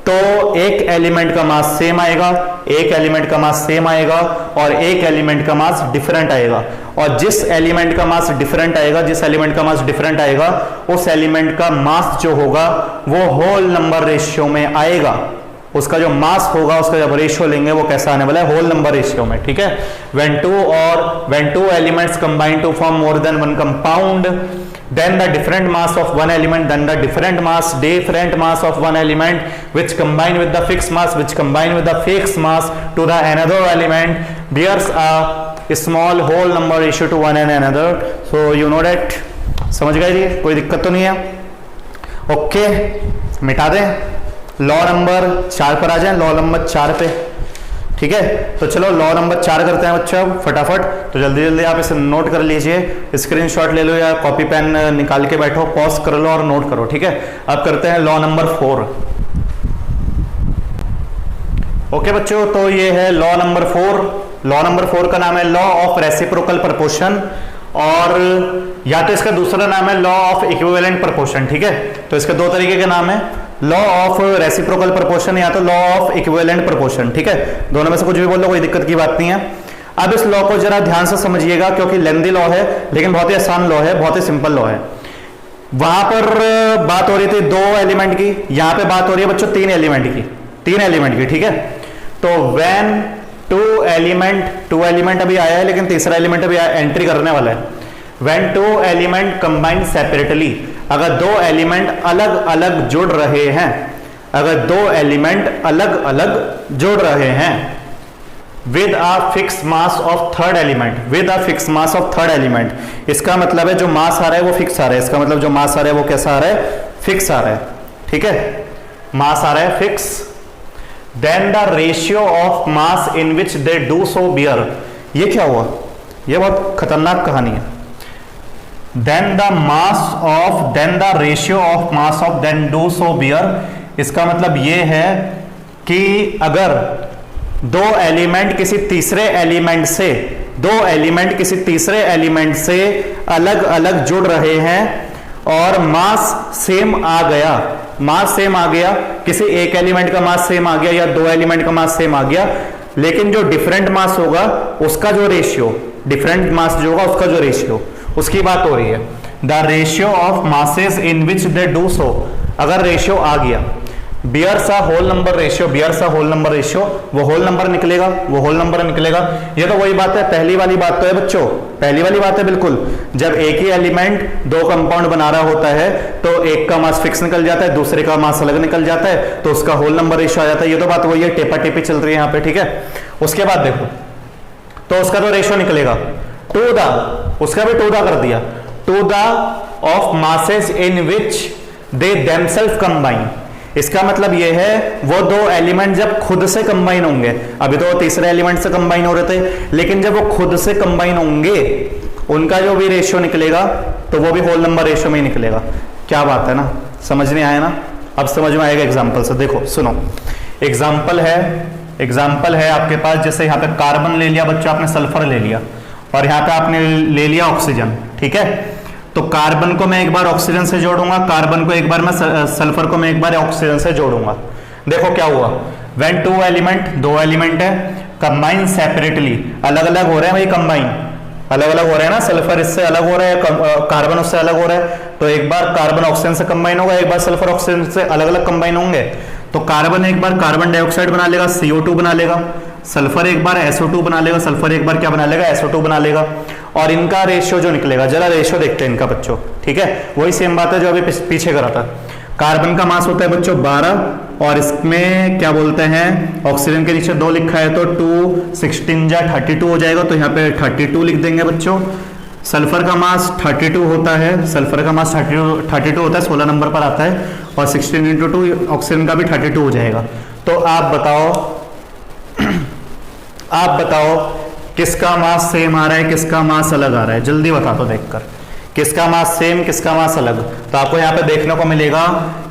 तो एक एलिमेंट का मास सेम आएगा, एक एलिमेंट का मास सेम आएगा और एक एलिमेंट का मास डिफरेंट आएगा। और जिस एलिमेंट का मास डिफरेंट आएगा, जिस एलिमेंट का मास डिफरेंट आएगा, उस एलिमेंट का मास जो होगा वो होल नंबर रेशियो में आएगा। उसका जो मास होगा, उसका जब रेशियो लेंगे वो कैसा आने वाला है, होल नंबर रेशियो में, ठीक है। when two elements combine to form more than one compound, then the different mass of one element, then the different mass of one element which combine with the fixed mass to the another element bears a small whole number ratio to one and another. So you know that, समझ गए जी, कोई दिक्कत तो नहीं है। Okay, मिटा दें, law number 4 पर आ जाए, लॉ नंबर 4 पे, ठीक है। तो चलो लॉ नंबर 4 करते हैं बच्चों अब फटाफट। तो जल्दी जल्दी आप इसे नोट कर लीजिए, स्क्रीनशॉट ले लो या कॉपी पेन निकाल के बैठो, पॉज कर लो और नोट करो, ठीक है। अब करते हैं लॉ नंबर 4। ओके बच्चों, तो ये है लॉ नंबर 4। लॉ नंबर 4 का नाम है लॉ ऑफ रेसिप्रोकल प्रपोर्शन, और या तो इसका दूसरा नाम है लॉ ऑफ इक्विवेलेंट प्रपोर्शन, ठीक है। तो इसके दो तरीके के नाम है, लॉ ऑफ रेसिप्रोकल प्रपोर्शन या तो लॉ ऑफ इक्विवेलेंट प्रपोर्शन, ठीक है। दोनों में से कुछ भी बोल लो, कोई दिक्कत की बात नहीं है। अब इस लॉ को जरा ध्यान से समझिएगा, क्योंकि लेंदी लॉ है लेकिन बहुत ही आसान लॉ है, बहुत ही सिंपल लॉ है। वहां पर बात हो रही थी 2 एलिमेंट की, यहां पे बात हो रही है बच्चों 3 एलिमेंट की, ठीक है। तो व्हेन टू एलिमेंट अभी आया है, लेकिन तीसरा एलिमेंट अभी एंट्री करने वाला है। व्हेन 2 एलिमेंट कंबाइंड सेपरेटली, अगर 2 एलिमेंट अलग अलग जुड़ रहे हैं, अगर 2 एलिमेंट अलग अलग जुड़ रहे हैं with a fix mass of third element, इसका मतलब है जो मास आ रहा है वो फिक्स आ रहा है, इसका मतलब जो मास आ रहा है वो कैसा आ रहा है, फिक्स आ रहा है, ठीक है। मास आ रहा है fix. Then the ratio of mass in which they do so bear, ये क्या हुआ, ये बहुत खतरनाक कहानी है। Then the ratio of mass of then do so bear, इसका मतलब ये है कि अगर 2 एलिमेंट किसी तीसरे एलिमेंट से अलग अलग जुड़ रहे हैं और मास सेम आ गया, किसी एक एलिमेंट का मास सेम आ गया या 2 एलिमेंट का मास सेम आ गया, लेकिन जो डिफरेंट मास होगा उसका जो रेशियो, डिफरेंट मास जो होगा उसका जो रेशियो, उसकी बात हो रही है। The ratio of masses in which they do so, अगर रेशियो आ गया, bears a whole number ratio, वो होल नंबर निकलेगा। ये तो वही बात है, पहली वाली बात तो है बच्चों, पहली वाली बात है बिल्कुल। जब एक ही एलिमेंट 2 कंपाउंड बना रहा होता है तो एक का मास फिक्स निकल जाता है, दूसरे का मास अलग निकल जाता है, तो उसका होल नंबर रेशियो आ जाता है। ये तो बात वही है, टेपा टेपी चल रही है यहाँ पे, ठीक है। उसके बाद देखो, तो उसका तो रेशियो निकलेगा टू द, उसका भी टू द कर दिया, to the of masses in which they themselves combine. इसका मतलब यह है वो 2 एलिमेंट जब खुद से कंबाइन होंगे, अभी तो तीसरे एलिमेंट से कंबाइन हो रहे थे, लेकिन जब वो खुद से कंबाइन होंगे उनका जो भी रेशियो निकलेगा तो वो भी होल नंबर रेशियो में ही निकलेगा। क्या बात है ना, समझ नहीं आया ना, अब समझ में आएगा एग्जाम्पल से। देखो सुनो, एग्जाम्पल है आपके पास, जैसे यहाँ पे कार्बन ले लिया बच्चों आपने, सल्फर ले लिया, और यहाँ पे आपने ले लिया ऑक्सीजन, ठीक है। तो कार्बन को मैं एक बार ऑक्सीजन से जोड़ूंगा, कार्बन को एक बार मैं सल्फर को मैं एक बार ऑक्सीजन से जोड़ूंगा। देखो क्या हुआ, व्हेन 2 एलिमेंट है कंबाइन सेपरेटली, अलग अलग हो रहे हैं भाई, कंबाइन अलग अलग हो रहे हैं ना, सल्फर इससे अलग हो रहा है, कार्बन उससे अलग हो रहा है, तो एक बार कार्बन ऑक्सीजन से कंबाइन होगा, एक बार सल्फर ऑक्सीजन से अलग अलग कंबाइन होंगे। तो कार्बन एक बार कार्बन डाइऑक्साइड बना लेगा, CO2 बना लेगा, सल्फर एक बार SO2 बना लेगा, सल्फर एक बार क्या बना लेगा, SO2 बना लेगा, और इनका रेशियो जो निकलेगा, जरा रेशियो देखते हैं इनका बच्चों, ठीक है। वही सेम बात है जो अभी पीछे करा था। कार्बन का मास होता है बच्चों 12, और इसमें क्या बोलते हैं, ऑक्सीजन के नीचे 2 लिखा है तो 2 16 जा 32 हो जाएगा, तो यहाँ पे 32 लिख देंगे बच्चों। सल्फर का मास 32 होता है, 32 होता है, 16 नंबर पर आता है, और 16 × 2 ऑक्सीजन का भी 32 हो जाएगा। तो आप बताओ किसका मास सेम आ रहा है, किसका मास अलग आ रहा है, जल्दी बता दो देखकर, किसका मास सेम, किसका मास अलग। तो आपको यहाँ पे देखने को मिलेगा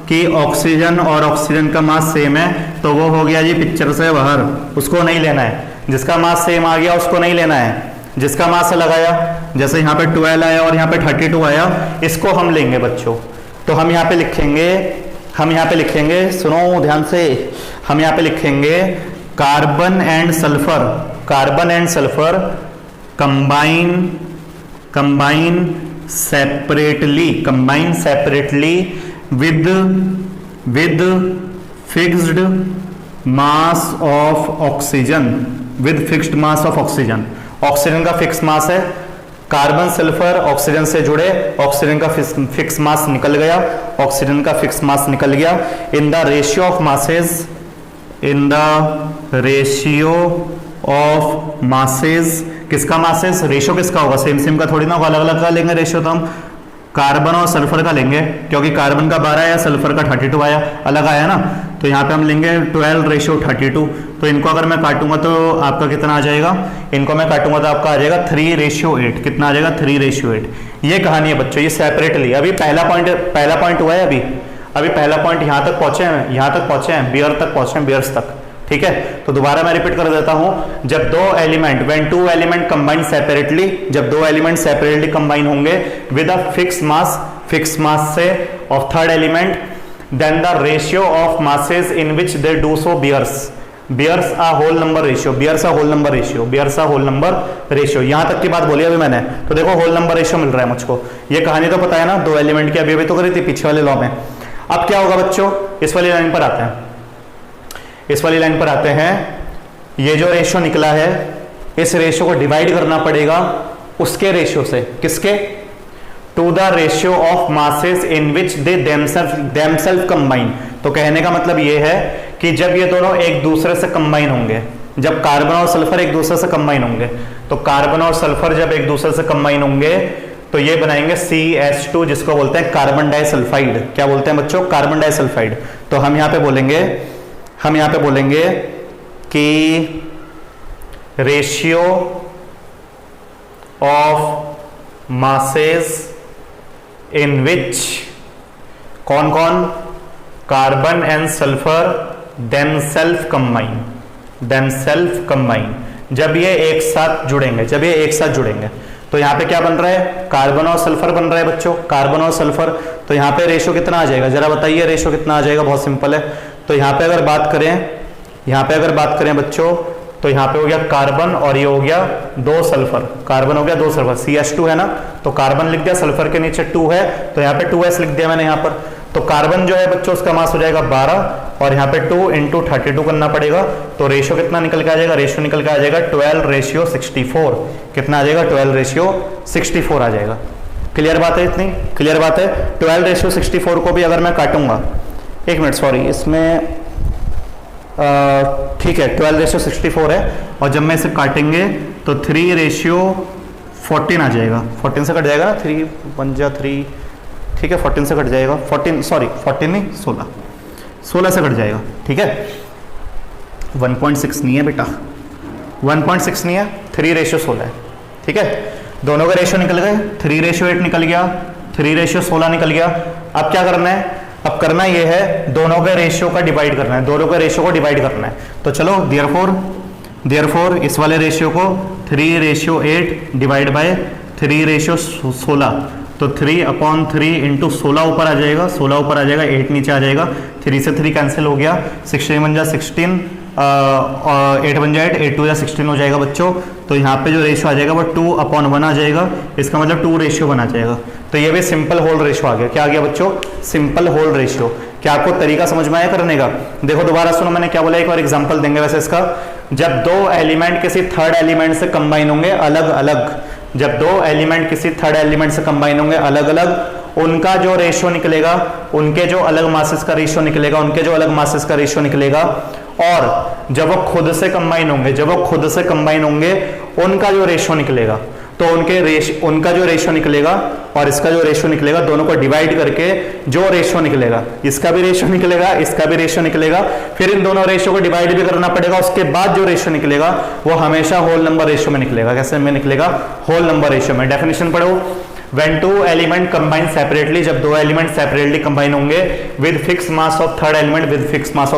कि ऑक्सीजन और ऑक्सीजन का मास सेम है, तो वो हो गया जी पिक्चर से बाहर, उसको नहीं लेना है। जिसका मास सेम आ गया उसको नहीं लेना है, जिसका मास अलग आया, जैसे यहाँ पे 12 आया और यहाँ पे 32 आया, इसको हम लेंगे बच्चों। तो हम यहाँ पे लिखेंगे हम यहाँ पे लिखेंगे, सुनो ध्यान से, हम यहाँ पे लिखेंगे carbon and sulphur, carbon and sulphur combine separately with fixed mass of oxygen, with fixed mass of oxygen. Oxygen का फिक्स मास है, कार्बन सल्फर ऑक्सीजन से जुड़े, ऑक्सीजन का फिक्स मास निकल गया, ऑक्सीजन का फिक्स मास निकल गया। In the ratio of masses, in the ratio of masses, किसका मासेस, रेशियो किसका होगा, सेम का थोड़ी ना होगा, अलग अलग का लेंगे रेशियो। तो हम कार्बन और सल्फर का लेंगे, क्योंकि कार्बन का 12 आया, सल्फर का 32 आया, अलग आया ना, तो यहाँ पे हम लेंगे 12:32। तो इनको अगर मैं काटूंगा तो आपका कितना आ जाएगा, इनको मैं काटूंगा तो आपका आ जाएगा 3:8। कितना आ जाएगा, 3:8। ये कहानी है बच्चों, ये सेपरेटली। अभी पहला पॉइंट हुआ है, अभी पहला पॉइंट यहाँ तक पहुंचे हैं, बियर तक पहुंचे हैं, बियर्स तक। ठीक है, तो दोबारा मैं रिपीट कर देता हूं, जब दो element, when two element combine separately, जब दो एलिमेंट सेपरेटली कंबाइन होंगे विद अ फिक्स मास से of third element, then the ratio of masses in which they do so bears a whole number ratio. यहां तक की बात बोली अभी मैंने, तो देखो होल नंबर रेशियो मिल रहा है मुझको। ये कहानी तो पता है ना, दो एलिमेंट की अभी तो करी थी पीछे वाले लॉ में। अब क्या होगा बच्चों, इस वाली लाइन पर आते हैं, ये जो रेशियो निकला है, इस रेशियो को डिवाइड करना पड़ेगा उसके रेशियो से, किसके, to the ratio of masses in which they themselves combine. तो कहने का मतलब ये है कि जब ये दोनों एक दूसरे से कंबाइन होंगे, जब कार्बन और सल्फर एक दूसरे से कंबाइन होंगे, तो कार्बन और सल्फर जब एक दूसरे से कंबाइन होंगे तो ये बनाएंगे CH2, जिसको बोलते हैं कार्बन डाइसल्फाइड। क्या बोलते हैं बच्चों, कार्बन डाइसल्फाइड। तो हम यहाँ पे बोलेंगे कि ratio of masses in which कौन कौन, carbon and sulphur themselves combine, जब ये एक साथ जुड़ेंगे, तो यहां पे क्या बन रहा है, कार्बन और सल्फर बन रहा है बच्चों, कार्बन और सल्फर। तो यहां पे रेशियो कितना आ जाएगा, जरा बताइए रेशियो कितना आ जाएगा, बहुत सिंपल है। तो यहां पे अगर बात करें बच्चों, तो यहां पे हो गया कार्बन और ये हो गया 2 सल्फर, कार्बन हो गया 2 सल्फर, CH2 है ना, तो कार्बन लिख दिया, सल्फर के नीचे 2 है, तो यहाँ पे 2s लिख दिया मैंने यहाँ पर। तो कार्बन जो है बच्चों उसका मास हो जाएगा 12 और यहाँ पे 2 × 32 करना पड़ेगा। तो रेशियो कितना निकल के आ जाएगा, 12:64। कितना आ जाएगा, 12:64 आ जाएगा। क्लियर बात है, इतनी क्लियर बात है। 12:64 को भी अगर मैं काटूंगा, एक मिनट सॉरी, इसमें ठीक है 12:64 है, और जब मैं इसे काटेंगे तो 3:14 आ जाएगा, 14 से कट जाएगा ना, 3 1 जा 3, ठीक है 14 से कट जाएगा, 14 नहीं 16 से कट जाएगा। ठीक है, 1.6 नहीं है बेटा, 1.6 नहीं है, 3:16 है। ठीक है, दोनों का रेशियो निकल गए, 3:8 निकल गया, 3:16 निकल गया। अब क्या करना है, अब करना ये है दोनों के रेशियो का डिवाइड करना है, दोनों के रेशियो को डिवाइड करना है। तो चलो देयरफॉर इस वाले रेशियो को 3:8 डिवाइड बाय 3:16, तो 3/3 इंटू 16 ऊपर आ जाएगा, 16 ऊपर आ जाएगा, 8 नीचे आ जाएगा, 3 से 3 कैंसिल हो गया, 16 बन जा 16, 8 बन जाए 8 2 या 16 हो जाएगा बच्चों। तो यहाँ पे जो रेशियो आ जाएगा वो 2/1 आ जाएगा, इसका मतलब 2:1 आ जाएगा। तो ये भी सिंपल होल रेशियो आ गया। क्या आ गया बच्चों, सिंपल होल रेशियो। क्या आपको तरीका समझ में आया करने का? देखो दोबारा सुनो, मैंने क्या बोला, एक और एग्जांपल देंगे वैसे इसका। जब दो एलिमेंट किसी थर्ड एलिमेंट से कंबाइन होंगे अलग अलग, जब दो एलिमेंट किसी थर्ड एलिमेंट से कंबाइन होंगे अलग अलग, उनका जो रेशियो निकलेगा, उनके जो अलग मासेस का रेशियो निकलेगा, उनके जो अलग मासेस का रेशियो निकलेगा, और जब वो खुद से कंबाइन होंगे, जब वो खुद से कंबाइन होंगे उनका जो रेशियो निकलेगा, तो उनका जो रेशियो निकलेगा और इसका जो रेशियो निकलेगा, दोनों को डिवाइड करके जो रेशियो निकलेगा, इसका भी रेशियो निकलेगा, इसका भी रेशियो निकलेगा, फिर इन दोनों रेशियो को डिवाइड भी करना पड़ेगा, उसके बाद जो रेशियो निकलेगा वो हमेशा होल नंबर रेशियो में निकलेगा। कैसे में निकलेगा? होल नंबर रेशियो में। डेफिनेशन पढ़ो, when two element combine separately, जब दो एलिमेंट सेपरेटली कंबाइन होंगे with fixed mass of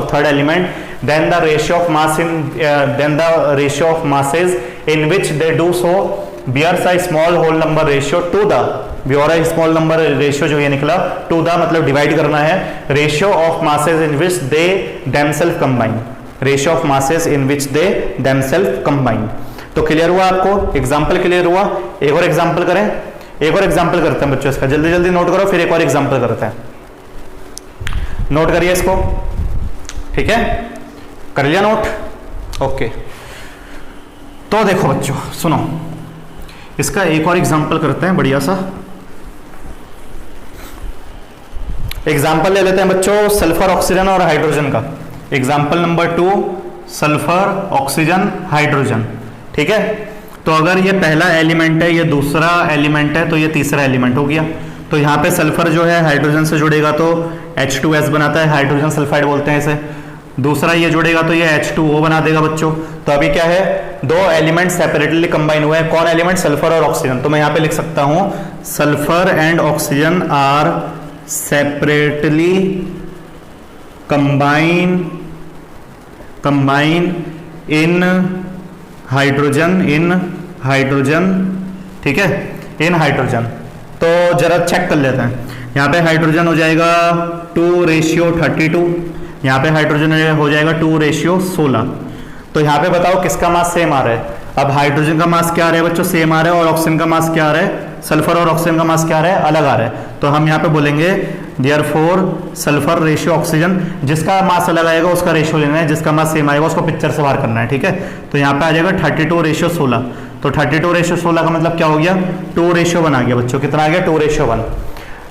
third element, then the ratio of masses in which they do so bears a small whole number ratio to the ब्योरा small number ratio जो ये निकला to the मतलब divide करना है ratio of masses in which they themselves combine, ratio of masses in which they themselves combine. तो clear हुआ आपको, एग्जाम्पल क्लियर हुआ। एक और एग्जाम्पल करें, एक और एग्जाम्पल करते हैं बच्चों इसका, जल्दी जल्दी नोट करो, फिर एक और एग्जाम्पल करते हैं। नोट करिए इसको, ठीक है, कर लिया नोट, ओके। तो देखो बच्चों सुनो, इसका एक और एग्जाम्पल करते हैं बढ़िया सा। एग्जाम्पल ले लेते हैं बच्चों सल्फर ऑक्सीजन और हाइड्रोजन का। Example number 2 sulphur oxygen hydrogen, ठीक है। तो अगर ये पहला एलिमेंट है, ये दूसरा एलिमेंट है, तो ये तीसरा एलिमेंट हो गया। तो यहाँ पे सल्फर जो है हाइड्रोजन से जुड़ेगा तो H2S बनाता है, हाइड्रोजन सल्फाइड बोलते हैं इसे। दूसरा ये जुड़ेगा तो ये H2O बना देगा बच्चों। तो अभी क्या है, दो एलिमेंट सेपरेटली कंबाइन हुए हैं। कौन एलिमेंट, सल्फर और ऑक्सीजन। तो मैं यहाँ पे लिख सकता हूं sulphur and oxygen are separately combine in hydrogen, ठीक है, इन हाइड्रोजन। तो जरा चेक कर लेते हैं। यहाँ पे हाइड्रोजन हो जाएगा 2:32, यहाँ पे हाइड्रोजन हो जाएगा 2:16। तो यहाँ पे बताओ किसका मास सेम आ रहा है। अब हाइड्रोजन का मास क्या आ रहा है बच्चों, सेम आ रहा है, और ऑक्सीजन का मास क्या आ रहा है, सल्फर और ऑक्सीजन का मास क्या आ रहा है, अलग आ रहा है। तो हम यहाँ पे बोलेंगे देयरफॉर सल्फर रेशियो ऑक्सीजन, जिसका मास अलग आएगा उसका रेशियो लेना है, जिसका मास सेम आएगा उसको पिक्चर से बाहर करना है, ठीक है। तो यहाँ पे आ जाएगा 32:16। तो 32:16 का मतलब क्या हो गया, 2:1 आ गया बच्चों। कितना आ गया, 2:1।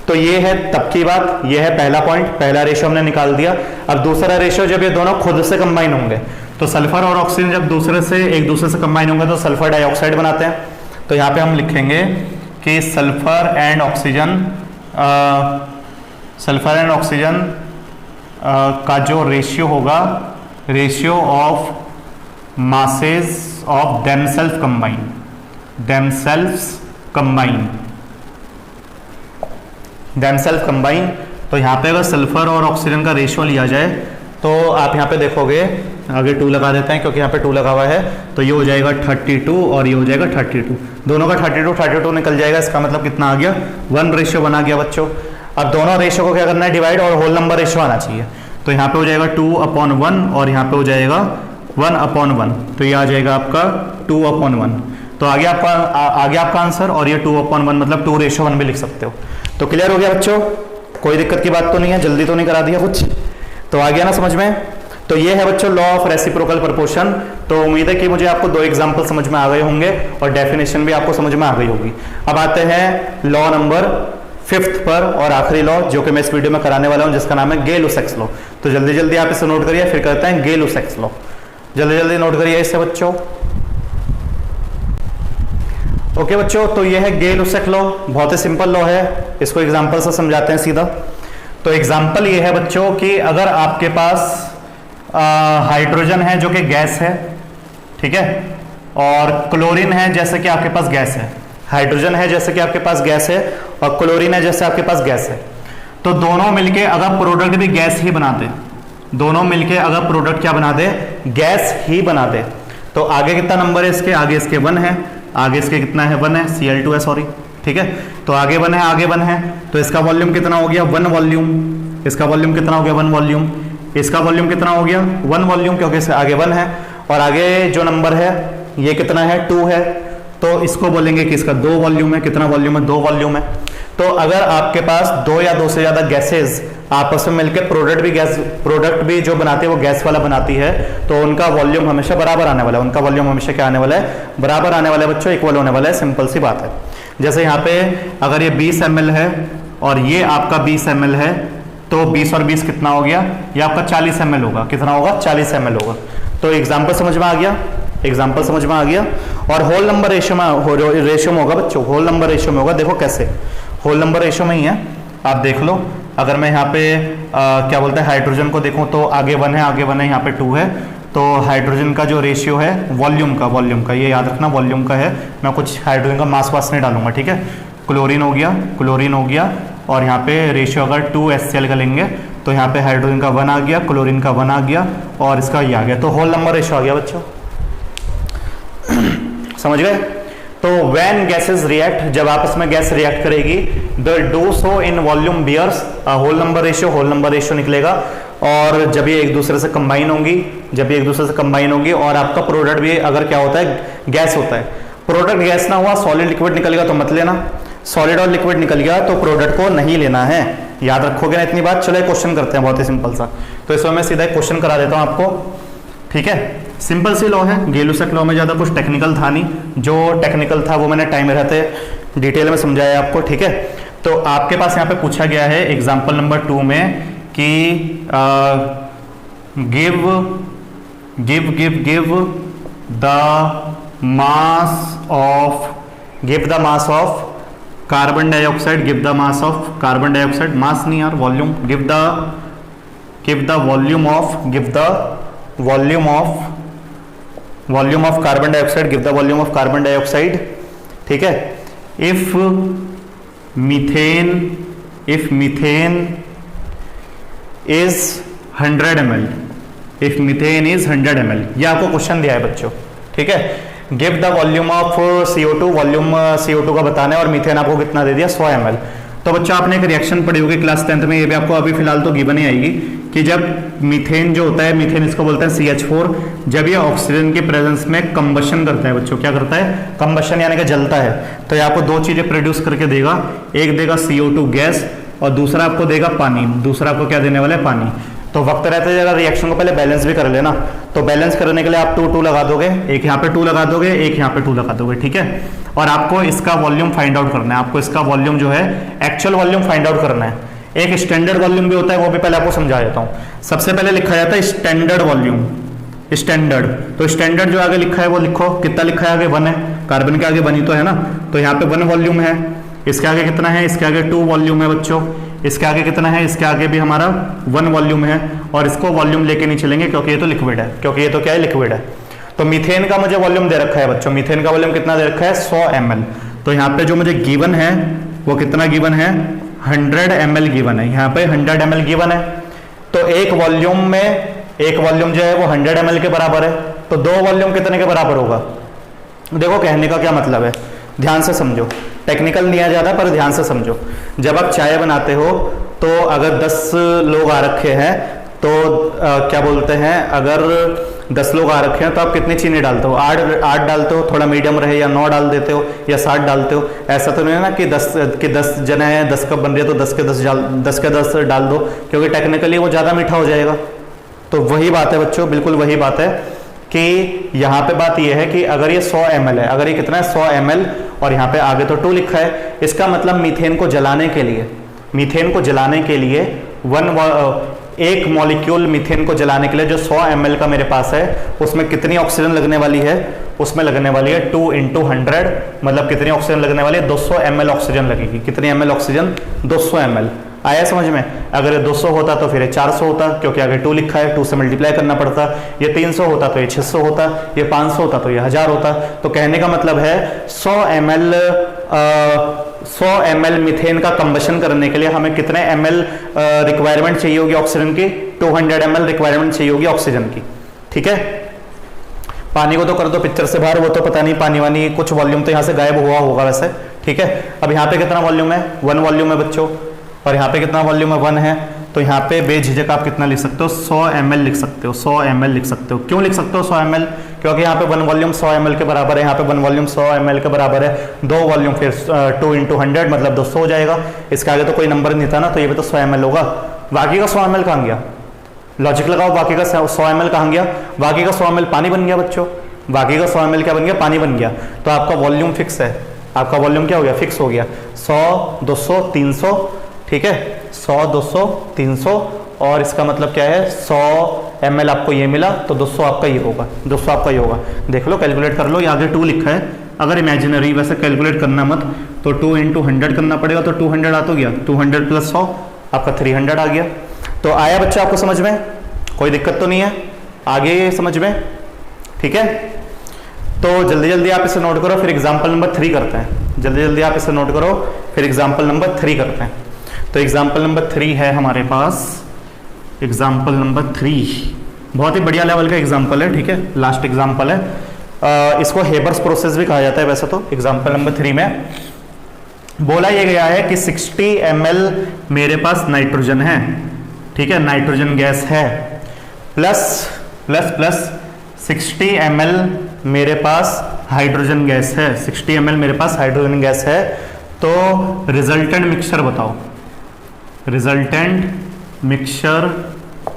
तो ये है तब की बात, ये है पहला पॉइंट, पहला रेशियो हमने निकाल दिया। अब दूसरा रेशियो, जब ये दोनों खुद से कंबाइन होंगे, तो सल्फर और ऑक्सीजन जब एक दूसरे से कंबाइन होंगे तो सल्फर डाइऑक्साइड बनाते हैं। तो यहाँ पे हम लिखेंगे कि सल्फर एंड ऑक्सीजन का जो रेशियो होगा, ratio of masses of themselves combine. तो यहाँ पे अगर सल्फर और ऑक्सीजन का रेशियो लिया जाए तो आप यहाँ पे देखोगे, आगे 2 लगा देते हैं क्योंकि यहाँ पे 2 लगा हुआ है। तो ये हो जाएगा 32 और ये हो जाएगा 32, दोनों का 32 निकल जाएगा। इसका मतलब कितना आ गया, 1:1 आ गया बच्चों। अब दोनों रेशियो को क्या करना है, डिवाइड, और होल नंबर रेशियो आना चाहिए। तो यहाँ पे हो जाएगा 2/1 और यहाँ पे हो जाएगा 1/1। तो ये आ जाएगा आपका 2/1। तो आगे आपका आंसर, और ये 2/1 मतलब 2:1 भी लिख सकते हो। तो क्लियर हो गया बच्चों, कोई दिक्कत की बात तो नहीं है, जल्दी तो नहीं करा दिया कुछ, तो आ गया ना समझ में। तो ये है बच्चों लॉ ऑफ रेसिप्रोकल प्रपोर्शन। तो उम्मीद है कि मुझे आपको 2 एग्जांपल समझ में आ गए होंगे और डेफिनेशन भी आपको समझ में आ गई होगी। अब आते हैं लॉ नंबर 5 पर, और आखिरी लॉ जो कि मैं इस वीडियो में कराने वाला हूं, जिसका नाम है गे-लुसैक्स लॉ। तो जल्दी जल्दी आप इसे नोट करिए, फिर करते हैं गे-लुसैक्स लॉ। जल्दी जल्दी नोट करिए इसे बच्चों। ओके बच्चों, तो ये है गे-लुसैक्स लॉ, बहुत ही सिंपल लॉ है, इसको एग्जांपल से समझाते हैं सीधा। तो एग्जांपल ये है बच्चों कि अगर आपके पास हाइड्रोजन है जो कि गैस है, ठीक है, और क्लोरीन है जैसे कि आपके पास गैस है। हाइड्रोजन है जैसे कि आपके पास गैस है, और क्लोरीन है जैसे आपके पास गैस है। तो दोनों मिलके अगर प्रोडक्ट भी गैस ही बना दे, दोनों मिलके अगर प्रोडक्ट क्या बना दे, गैस ही बना दे, तो आगे कितना नंबर है इसके, आगे इसके 1 है, आगे इसके कितना है, 1 है, Cl2 है, सॉरी, ठीक है। तो आगे 1 है, आगे 1 है, तो इसका वॉल्यूम कितना हो गया, 1 वॉल्यूम। इसका वॉल्यूम कितना हो गया, 1 वॉल्यूम। इसका वॉल्यूम कितना हो गया, 1 वॉल्यूम, क्योंकि इससे आगे 1 है, और आगे जो नंबर है ये कितना है, 2 है। तो इसको बोलेंगे कि इसका 2 वॉल्यूम है। कितना वॉल्यूम है, 2 वॉल्यूम है। तो अगर आपके पास 2 या 2 से ज्यादा गैसेस आपस में मिलकर प्रोडक्ट भी जो बनाती है वो गैस वाला बनाती है, तो उनका वॉल्यूम हमेशा बराबर आने वाला है। उनका वॉल्यूम हमेशा क्या आने वाला है, बराबर आने वाला है बच्चों, इक्वल होने वाला है। सिंपल सी बात है। जैसे यहाँ पे अगर ये 20 ml है और ये आपका 20 ml है, तो 20 और 20 कितना हो गया, ये आपका 40 ml होगा। कितना होगा, 40 ml होगा। तो एग्जाम्पल समझ में आ गया, एग्जाम्पल समझ में आ गया। और होल नंबर रेशियो में होगा बच्चों, होल नंबर रेशियो में होगा। देखो कैसे, होल नंबर रेशियो में ही है, आप देख लो। अगर मैं यहाँ पे क्या बोलते हैं हाइड्रोजन को देखूँ तो आगे 1 है, आगे 1 है, यहाँ पे 2 है। तो हाइड्रोजन का जो रेशियो है वॉल्यूम का ये याद रखना, वॉल्यूम का है। मैं कुछ हाइड्रोजन का मास वास नहीं डालूंगा, ठीक है। क्लोरीन हो गया, और यहाँ पे रेशियो अगर 2HCl का लेंगे तो यहाँ पे हाइड्रोजन का 1 आ गया, क्लोरीन का 1 आ गया, और इसका ये आ गया। तो होल नंबर रेशियो आ गया बच्चों, समझ गए। तो व्हेन गैसेस रिएक्ट, जब आपस में गैस रिएक्ट करेगी, the do so in volume bears whole number ratio निकलेगा। और जब ये एक दूसरे से कंबाइन होंगी, और आपका प्रोडक्ट भी अगर क्या होता है, गैस होता है, प्रोडक्ट गैस ना हुआ, सॉलिड लिक्विड निकल गया तो मत लेना, सॉलिड और लिक्विड निकल गया तो प्रोडक्ट को नहीं लेना है। याद रखोगे ना इतनी बात। चलो एक क्वेश्चन करते हैं, बहुत ही सिंपल सा। तो इसमें मैं सीधा एक क्वेश्चन करा देता हूं आपको, ठीक है। सिंपल सी लॉ है, गेलुसक लॉ में ज्यादा कुछ टेक्निकल था नहीं, जो टेक्निकल था वो मैंने टाइम रहते डिटेल में समझाया आपको, ठीक है। तो आपके पास यहाँ पे पूछा गया है एग्जाम्पल नंबर 2 में कि give the mass of carbon dioxide, give the mass of carbon dioxide, mass नहीं यार, volume, give the volume of carbon dioxide, give the volume of carbon dioxide, ठीक है। If methane is 100 ml, if methane is 100 ml, ये आपको question दिया है बच्चों, ठीक है। Give the volume of CO2, volume CO2 का बताना है, और मीथेन आपको कितना दे दिया, 100 ml। तो बच्चों आपने एक रिएक्शन पढ़ी होगी क्लास 10th में, ये भी आपको अभी फिलहाल तो गिवन ही आएगी कि जब मीथेन जो होता है, मीथेन इसको बोलते हैं CH4, जब ये ऑक्सीजन के प्रेजेंस में कंबशन करता है बच्चों, क्या करता है, कंबशन यानी कि जलता है, तो ये आपको दो चीजें प्रोड्यूस करके देगा, एक देगा CO2 गैस और दूसरा आपको देगा पानी। दूसरा आपको क्या देने वाला है, पानी। तो वक्त रहते जरा रिएक्शन को पहले बैलेंस भी कर लेना। तो बैलेंस करने के लिए आप 2 लगा दोगे, एक यहाँ पे 2 लगा दोगे, एक यहाँ पे 2 लगा दोगे, ठीक है। और आपको इसका वॉल्यूम फाइंड आउट करना है, आपको इसका वॉल्यूम जो है एक्चुअल वॉल्यूम फाइंड आउट करना है। एक स्टैंडर्ड वॉल्यूम भी होता है, वो भी पहले आपको समझा देता हूँ। सबसे पहले लिखा जाता है स्टैंडर्ड वॉल्यूम, स्टैंडर्ड। तो स्टैंडर्ड जो आगे लिखा है वो लिखो, कितना लिखा है आगे, 1 है, कार्बन के आगे 1 ही तो है ना, तो यहाँ पे 1 वॉल्यूम है। इसके आगे कितना है, इसके आगे 2 वॉल्यूम है बच्चों। इसके आगे कितना है, इसके आगे भी हमारा 1 वॉल्यूम है, और इसको वॉल्यूम लेके नहीं चलेंगे क्योंकि ये तो लिक्विड है, क्योंकि ये तो क्या है, लिक्विड है। तो मीथेन का मुझे वॉल्यूम दे रखा है बच्चों, मीथेन का वॉल्यूम कितना दे रखा है, 100 ml। तो यहाँ पे जो मुझे गिवन है वो कितना गिवन है, 100 ml गिवन है, यहाँ पे 100 ml गिवन है। तो एक वॉल्यूम जो है वो 100 ml के बराबर है, तो 2 वॉल्यूम कितने के बराबर होगा। देखो कहने का क्या मतलब है, ध्यान से समझो, टेक्निकल नहीं आ जाता पर ध्यान से समझो। जब आप चाय बनाते हो तो अगर 10 लोग आ रखे हैं तो क्या बोलते हैं, अगर 10 लोग आ रखे हैं तो आप कितनी चीनी डालते हो, 8 डालते हो, थोड़ा मीडियम रहे, या 9 डाल देते हो, या 7 डालते हो। ऐसा तो नहीं है ना कि 10 जने हैं, 10 कप बन रही है तो 10 के 10 डाल दो, क्योंकि टेक्निकली वो ज़्यादा मीठा हो जाएगा। तो वही बात है बच्चों, बिल्कुल वही बात है कि यहाँ पे बात यह है कि अगर ये 100 ml है, अगर ये कितना है 100 ml, और यहाँ पे आगे तो 2 लिखा है, इसका मतलब मीथेन को जलाने के लिए एक मॉलिक्यूल मीथेन को जलाने के लिए जो 100 ml का मेरे पास है, उसमें कितनी ऑक्सीजन लगने वाली है, उसमें लगने वाली है 2 × 100, मतलब कितनी ऑक्सीजन लगने वाली है, 200 ml ऑक्सीजन लगेगी। कितनी ml ऑक्सीजन, 200 ml। आया समझ में। अगर ये 200 होता तो फिर ये 400 होता, क्योंकि आगे 2 लिखा है, 2 से मल्टीप्लाई करना पड़ता। ये 300 होता तो ये 600 होता, ये 500 होता तो ये 1000 होता। तो कहने का मतलब है 100 ml मीथेन का कंबशन करने के लिए हमें कितने ml रिक्वायरमेंट चाहिए होगी ऑक्सीजन की, 200 ml रिक्वायरमेंट चाहिए होगी ऑक्सीजन की, ठीक है। पानी को तो कर दो पिक्चर से बाहर, वो तो पता नहीं पानी वानी कुछ वॉल्यूम तो यहाँ से गायब हुआ होगा वैसे, ठीक है। अब यहाँ पे कितना वॉल्यूम है, 1 वॉल्यूम है बच्चों, और यहाँ पे कितना वॉल्यूम है, 1 है। तो यहाँ पे बेझिझक आप कितना लिख सकते हो, 100 ml लिख सकते हो, 100 ml लिख सकते हो। क्यों लिख सकते हो 100 ml, क्योंकि यहाँ पे 1 वॉल्यूम 100 ml के बराबर है, यहाँ पे 1 वॉल्यूम 100 ml के बराबर है, 2 वॉल्यूम फिर 2 × 100 मतलब 200 हो जाएगा। इसके आगे तो कोई नंबर नहीं था ना, तो ये भी तो 100 ml होगा। बाकी का 100 ml कहाँ गया, लॉजिक लगाओ, बाकी का 100 ml कहाँ गया, बाकी का 100 ml पानी बन गया बच्चों, बाकी का 100 ml क्या बन गया, पानी बन गया। तो आपका वॉल्यूम फिक्स है, आपका वॉल्यूम क्या हो गया, फिक्स हो गया, 100 200 300, ठीक है, 100 200 300, और इसका मतलब क्या है 100 ml आपको ये मिला, तो 200 आपका ये होगा, 200 आपका ये होगा। देख लो, कैलकुलेट कर लो, आगे 2 लिखा है, अगर इमेजिनरी वैसे कैलकुलेट करना मत, तो 2 × 100 करना पड़ेगा, तो 200 आ तो गया, 200 + 100 आपका 300 आ गया। तो आया बच्चा आपको समझ में, कोई दिक्कत तो नहीं है, आगे समझ में, ठीक है। तो जल्दी जल्दी आप इसे नोट करो, फिर एग्जाम्पल नंबर 3 करते हैं। जल्दी जल्दी आप इसे नोट करो, फिर एग्जाम्पल नंबर 3 करते हैं। तो एग्जाम्पल नंबर 3 है हमारे पास, एग्जाम्पल नंबर 3 बहुत ही बढ़िया लेवल का एग्जाम्पल है, ठीक है, लास्ट एग्जाम्पल है। इसको हेबर्स प्रोसेस भी कहा जाता है वैसे तो। एग्जाम्पल नंबर 3 में बोला यह गया है कि 60 ml मेरे पास नाइट्रोजन है, ठीक है, नाइट्रोजन गैस है, प्लस प्लस प्लस 60 ml मेरे पास हाइड्रोजन गैस है, 60 ml मेरे पास हाइड्रोजन गैस है। तो रिजल्टेंट मिक्सचर बताओ, रिजल्टेंट मिक्सचर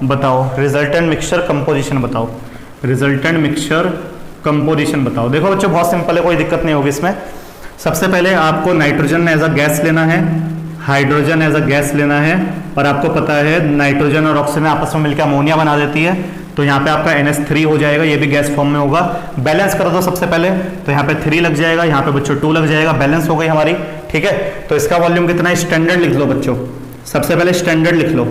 बताओ, रिजल्टेंट मिक्सचर कंपोजिशन बताओ, रिजल्टेंट मिक्सचर कंपोजिशन बताओ। देखो बच्चों बहुत सिंपल है, कोई दिक्कत नहीं होगी इसमें। सबसे पहले आपको नाइट्रोजन एज अ गैस लेना है, हाइड्रोजन एज अ गैस लेना है, और आपको पता है नाइट्रोजन और ऑक्सीजन आपस में मिलकर अमोनिया बना देती है, तो यहाँ पे आपका NH3 हो जाएगा, ये भी गैस फॉर्म में होगा। बैलेंस कर दो सबसे पहले, तो यहाँ पे 3 लग जाएगा, यहाँ पे बच्चों 2 लग जाएगा, बैलेंस हो गई हमारी, ठीक है। तो इसका वॉल्यूम कितना है, स्टैंडर्ड लिख लो बच्चों, सबसे पहले स्टैंडर्ड लिख लो।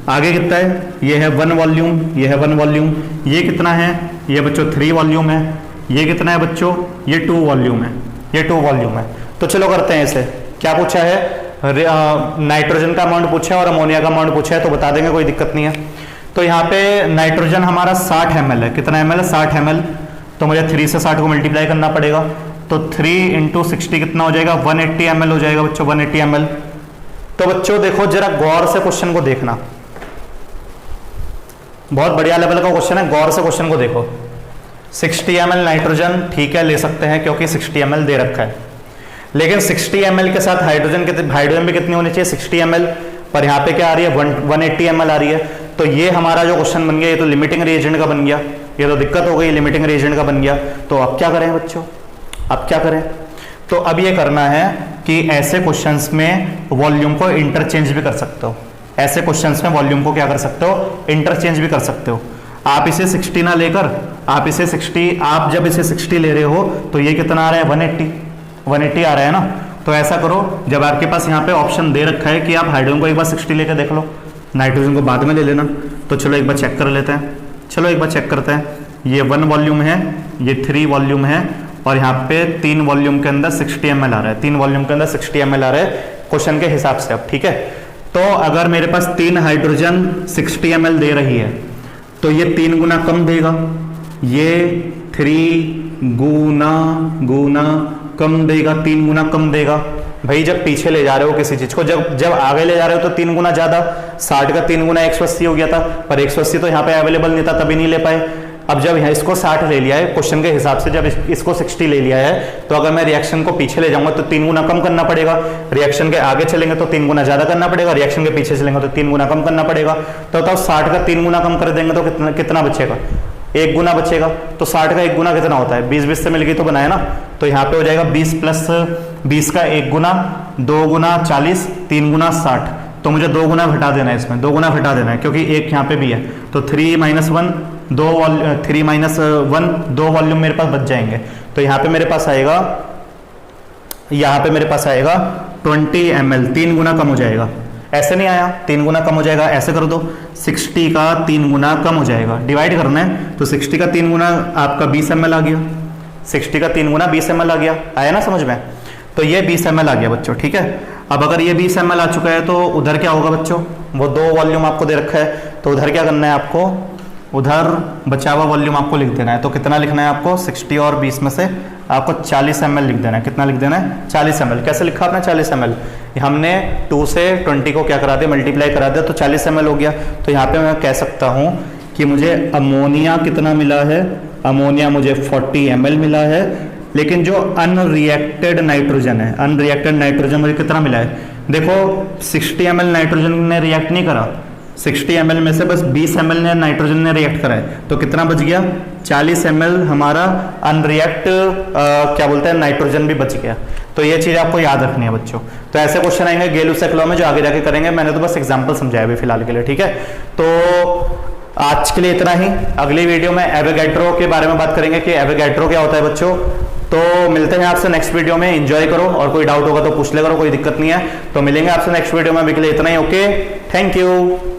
आगे कितना है, ये है 1 वॉल्यूम, ये है 1 वॉल्यूम, ये कितना है, ये बच्चों 3 वॉल्यूम है, ये कितना है बच्चों, ये 2 वॉल्यूम है, ये 2 वॉल्यूम है। तो चलो करते हैं इसे। क्या पूछा है, नाइट्रोजन का अमाउंट पूछा है और अमोनिया का अमाउंट पूछा है, तो बता देंगे, कोई दिक्कत नहीं है। तो यहाँ पे नाइट्रोजन हमारा 60 ml है, कितना ml है, 60 ml, तो मुझे 3 से 60 को मल्टीप्लाई करना पड़ेगा, तो 3 × 60 कितना हो जाएगा, 180 ml हो जाएगा बच्चों, 180 ml। तो बच्चों देखो जरा गौर से क्वेश्चन को देखना, बहुत बढ़िया लेवल का क्वेश्चन है, गौर से क्वेश्चन को देखो। 60 ml नाइट्रोजन ठीक है, ले सकते हैं क्योंकि 60 ml दे रखा है, लेकिन 60 ml के साथ हाइड्रोजन भी कितनी होनी चाहिए, 60 ml, पर यहाँ पे क्या आ रही है, 180 ml आ रही है। तो ये हमारा जो क्वेश्चन बन गया, ये तो लिमिटिंग रिएजेंट का बन गया, ये तो दिक्कत हो गई, लिमिटिंग रिएजेंट का बन गया। तो अब क्या करें बच्चों, अब क्या करें, तो अब ये करना है कि ऐसे क्वेश्चंस में वॉल्यूम को इंटरचेंज भी कर सकते हो, ऐसे क्वेश्चंस में वॉल्यूम को क्या कर सकते हो, इंटरचेंज भी कर सकते हो। आप इसे 60 ना लेकर, आप इसे 60, आप जब इसे 60 ले रहे हो तो ये कितना आ रहा है, 180 आ रहा है ना। तो ऐसा करो, जब आपके पास यहाँ पे ऑप्शन दे रखा है कि आप हाइड्रोजन को एक बार 60 लेकर देख लो, नाइट्रोजन को बाद में ले लेना, तो चलो एक बार चेक कर लेते हैं, चलो एक बार चेक करते हैं। ये 1 वॉल्यूम है, ये 3 वॉल्यूम है, और यहाँ पे 3 वॉल्यूम के अंदर 60 ml आ रहा है, 3 वॉल्यूम के अंदर 60 ml आ रहा है क्वेश्चन के हिसाब से। अब ठीक है, तो अगर मेरे पास 3 हाइड्रोजन 60 ml दे रही है, तो ये 3 गुना कम देगा, ये 3 गुना कम देगा, 3 गुना कम देगा। भाई जब पीछे ले जा रहे हो किसी चीज को, जब आगे ले जा रहे हो तो 3 गुना ज्यादा, 60 का 3 गुना 180 हो गया था, पर 180 तो यहाँ पे अवेलेबल नहीं था, तभी नहीं ले पाए। अब जब यहाँ इसको 60 ले लिया है क्वेश्चन के हिसाब से, जब इसको 60 ले लिया है, तो अगर मैं रिएक्शन को पीछे ले जाऊंगा तो 3 गुना कम करना पड़ेगा, रिएक्शन के आगे चलेंगे तो 3 गुना ज्यादा करना पड़ेगा, रिएक्शन के पीछे चलेंगे तो 3 गुना कम करना पड़ेगा। तो बताओ 60 का 3 गुना कम कर देंगे तो कितना बचेगा, 1 गुना बचेगा। तो 60 का 1 गुना कितना होता है, 20 से मिल गई तो बनाया ना, तो यहाँ पे हो जाएगा 20 + 20 का 1 गुना, 2 गुना 40, 3 गुना 60। तो मुझे 2 गुना घटा देना है, इसमें 2 गुना घटा देना है क्योंकि 1 यहाँ पे भी है। तो 3 - 1 2 वॉल्यूम मेरे पास बच जाएंगे। तो यहाँ पे मेरे पास आएगा, यहाँ पे मेरे पास आएगा 20 ml, 3 गुना कम हो जाएगा। ऐसे नहीं आया, 3 गुना कम हो जाएगा, ऐसे कर दो, 60 का 3 गुना कम हो जाएगा, डिवाइड करना है, तो 60 का 3 गुना आपका 20 ml आ गया, 60 का 3 गुना 20 ml आ गया, आया ना समझ में। तो ये 20 ml आ गया बच्चों, ठीक है। अब अगर ये 20 ml आ चुका है तो उधर क्या होगा बच्चों, वो 2 वॉल्यूम आपको दे रखा है, तो उधर क्या करना है आपको, उधर बचा हुआ वॉल्यूम आपको लिख देना है। तो कितना लिखना है आपको, 60 और 20 में से आपको 40 ml लिख देना है। कितना लिख देना है, 40 ml। कैसे लिखा आपने 40 ml, हमने 2 से 20 को क्या करा दिया, मल्टीप्लाई करा दिया, तो 40 ml हो गया। तो यहाँ पे मैं कह सकता हूँ कि मुझे अमोनिया कितना मिला है, अमोनिया मुझे 40 ml मिला है, लेकिन जो अनरिएक्टेड नाइट्रोजन है, अनरिएक्टेड नाइट्रोजन मुझे कितना मिला है, देखो 60 ml नाइट्रोजन ने रिएक्ट नहीं करा, 60 ml में से बस 20 ml ने नाइट्रोजन ने रिएक्ट करा है, तो कितना बच गया, 40 ml हमारा अनरिएक्ट क्या बोलते हैं नाइट्रोजन भी बच गया। तो ये चीज आपको याद रखनी है बच्चों। तो ऐसे क्वेश्चन आएंगे गेलुसेक लॉ में, जो आगे जाके करेंगे, मैंने तो बस एग्जांपल समझाया अभी फिलहाल के लिए, ठीक है। तो आज के लिए इतना ही, अगली वीडियो में एवोगैड्रो के बारे में बात करेंगे कि एवोगैड्रो क्या होता है बच्चों। तो मिलते हैं आपसे नेक्स्ट वीडियो में, एंजॉय करो, और कोई डाउट होगा तो पूछ ले करो, कोई दिक्कत नहीं है। तो मिलेंगे आपसे नेक्स्ट वीडियो में, अभी के लिए इतना ही, ओके, थैंक यू।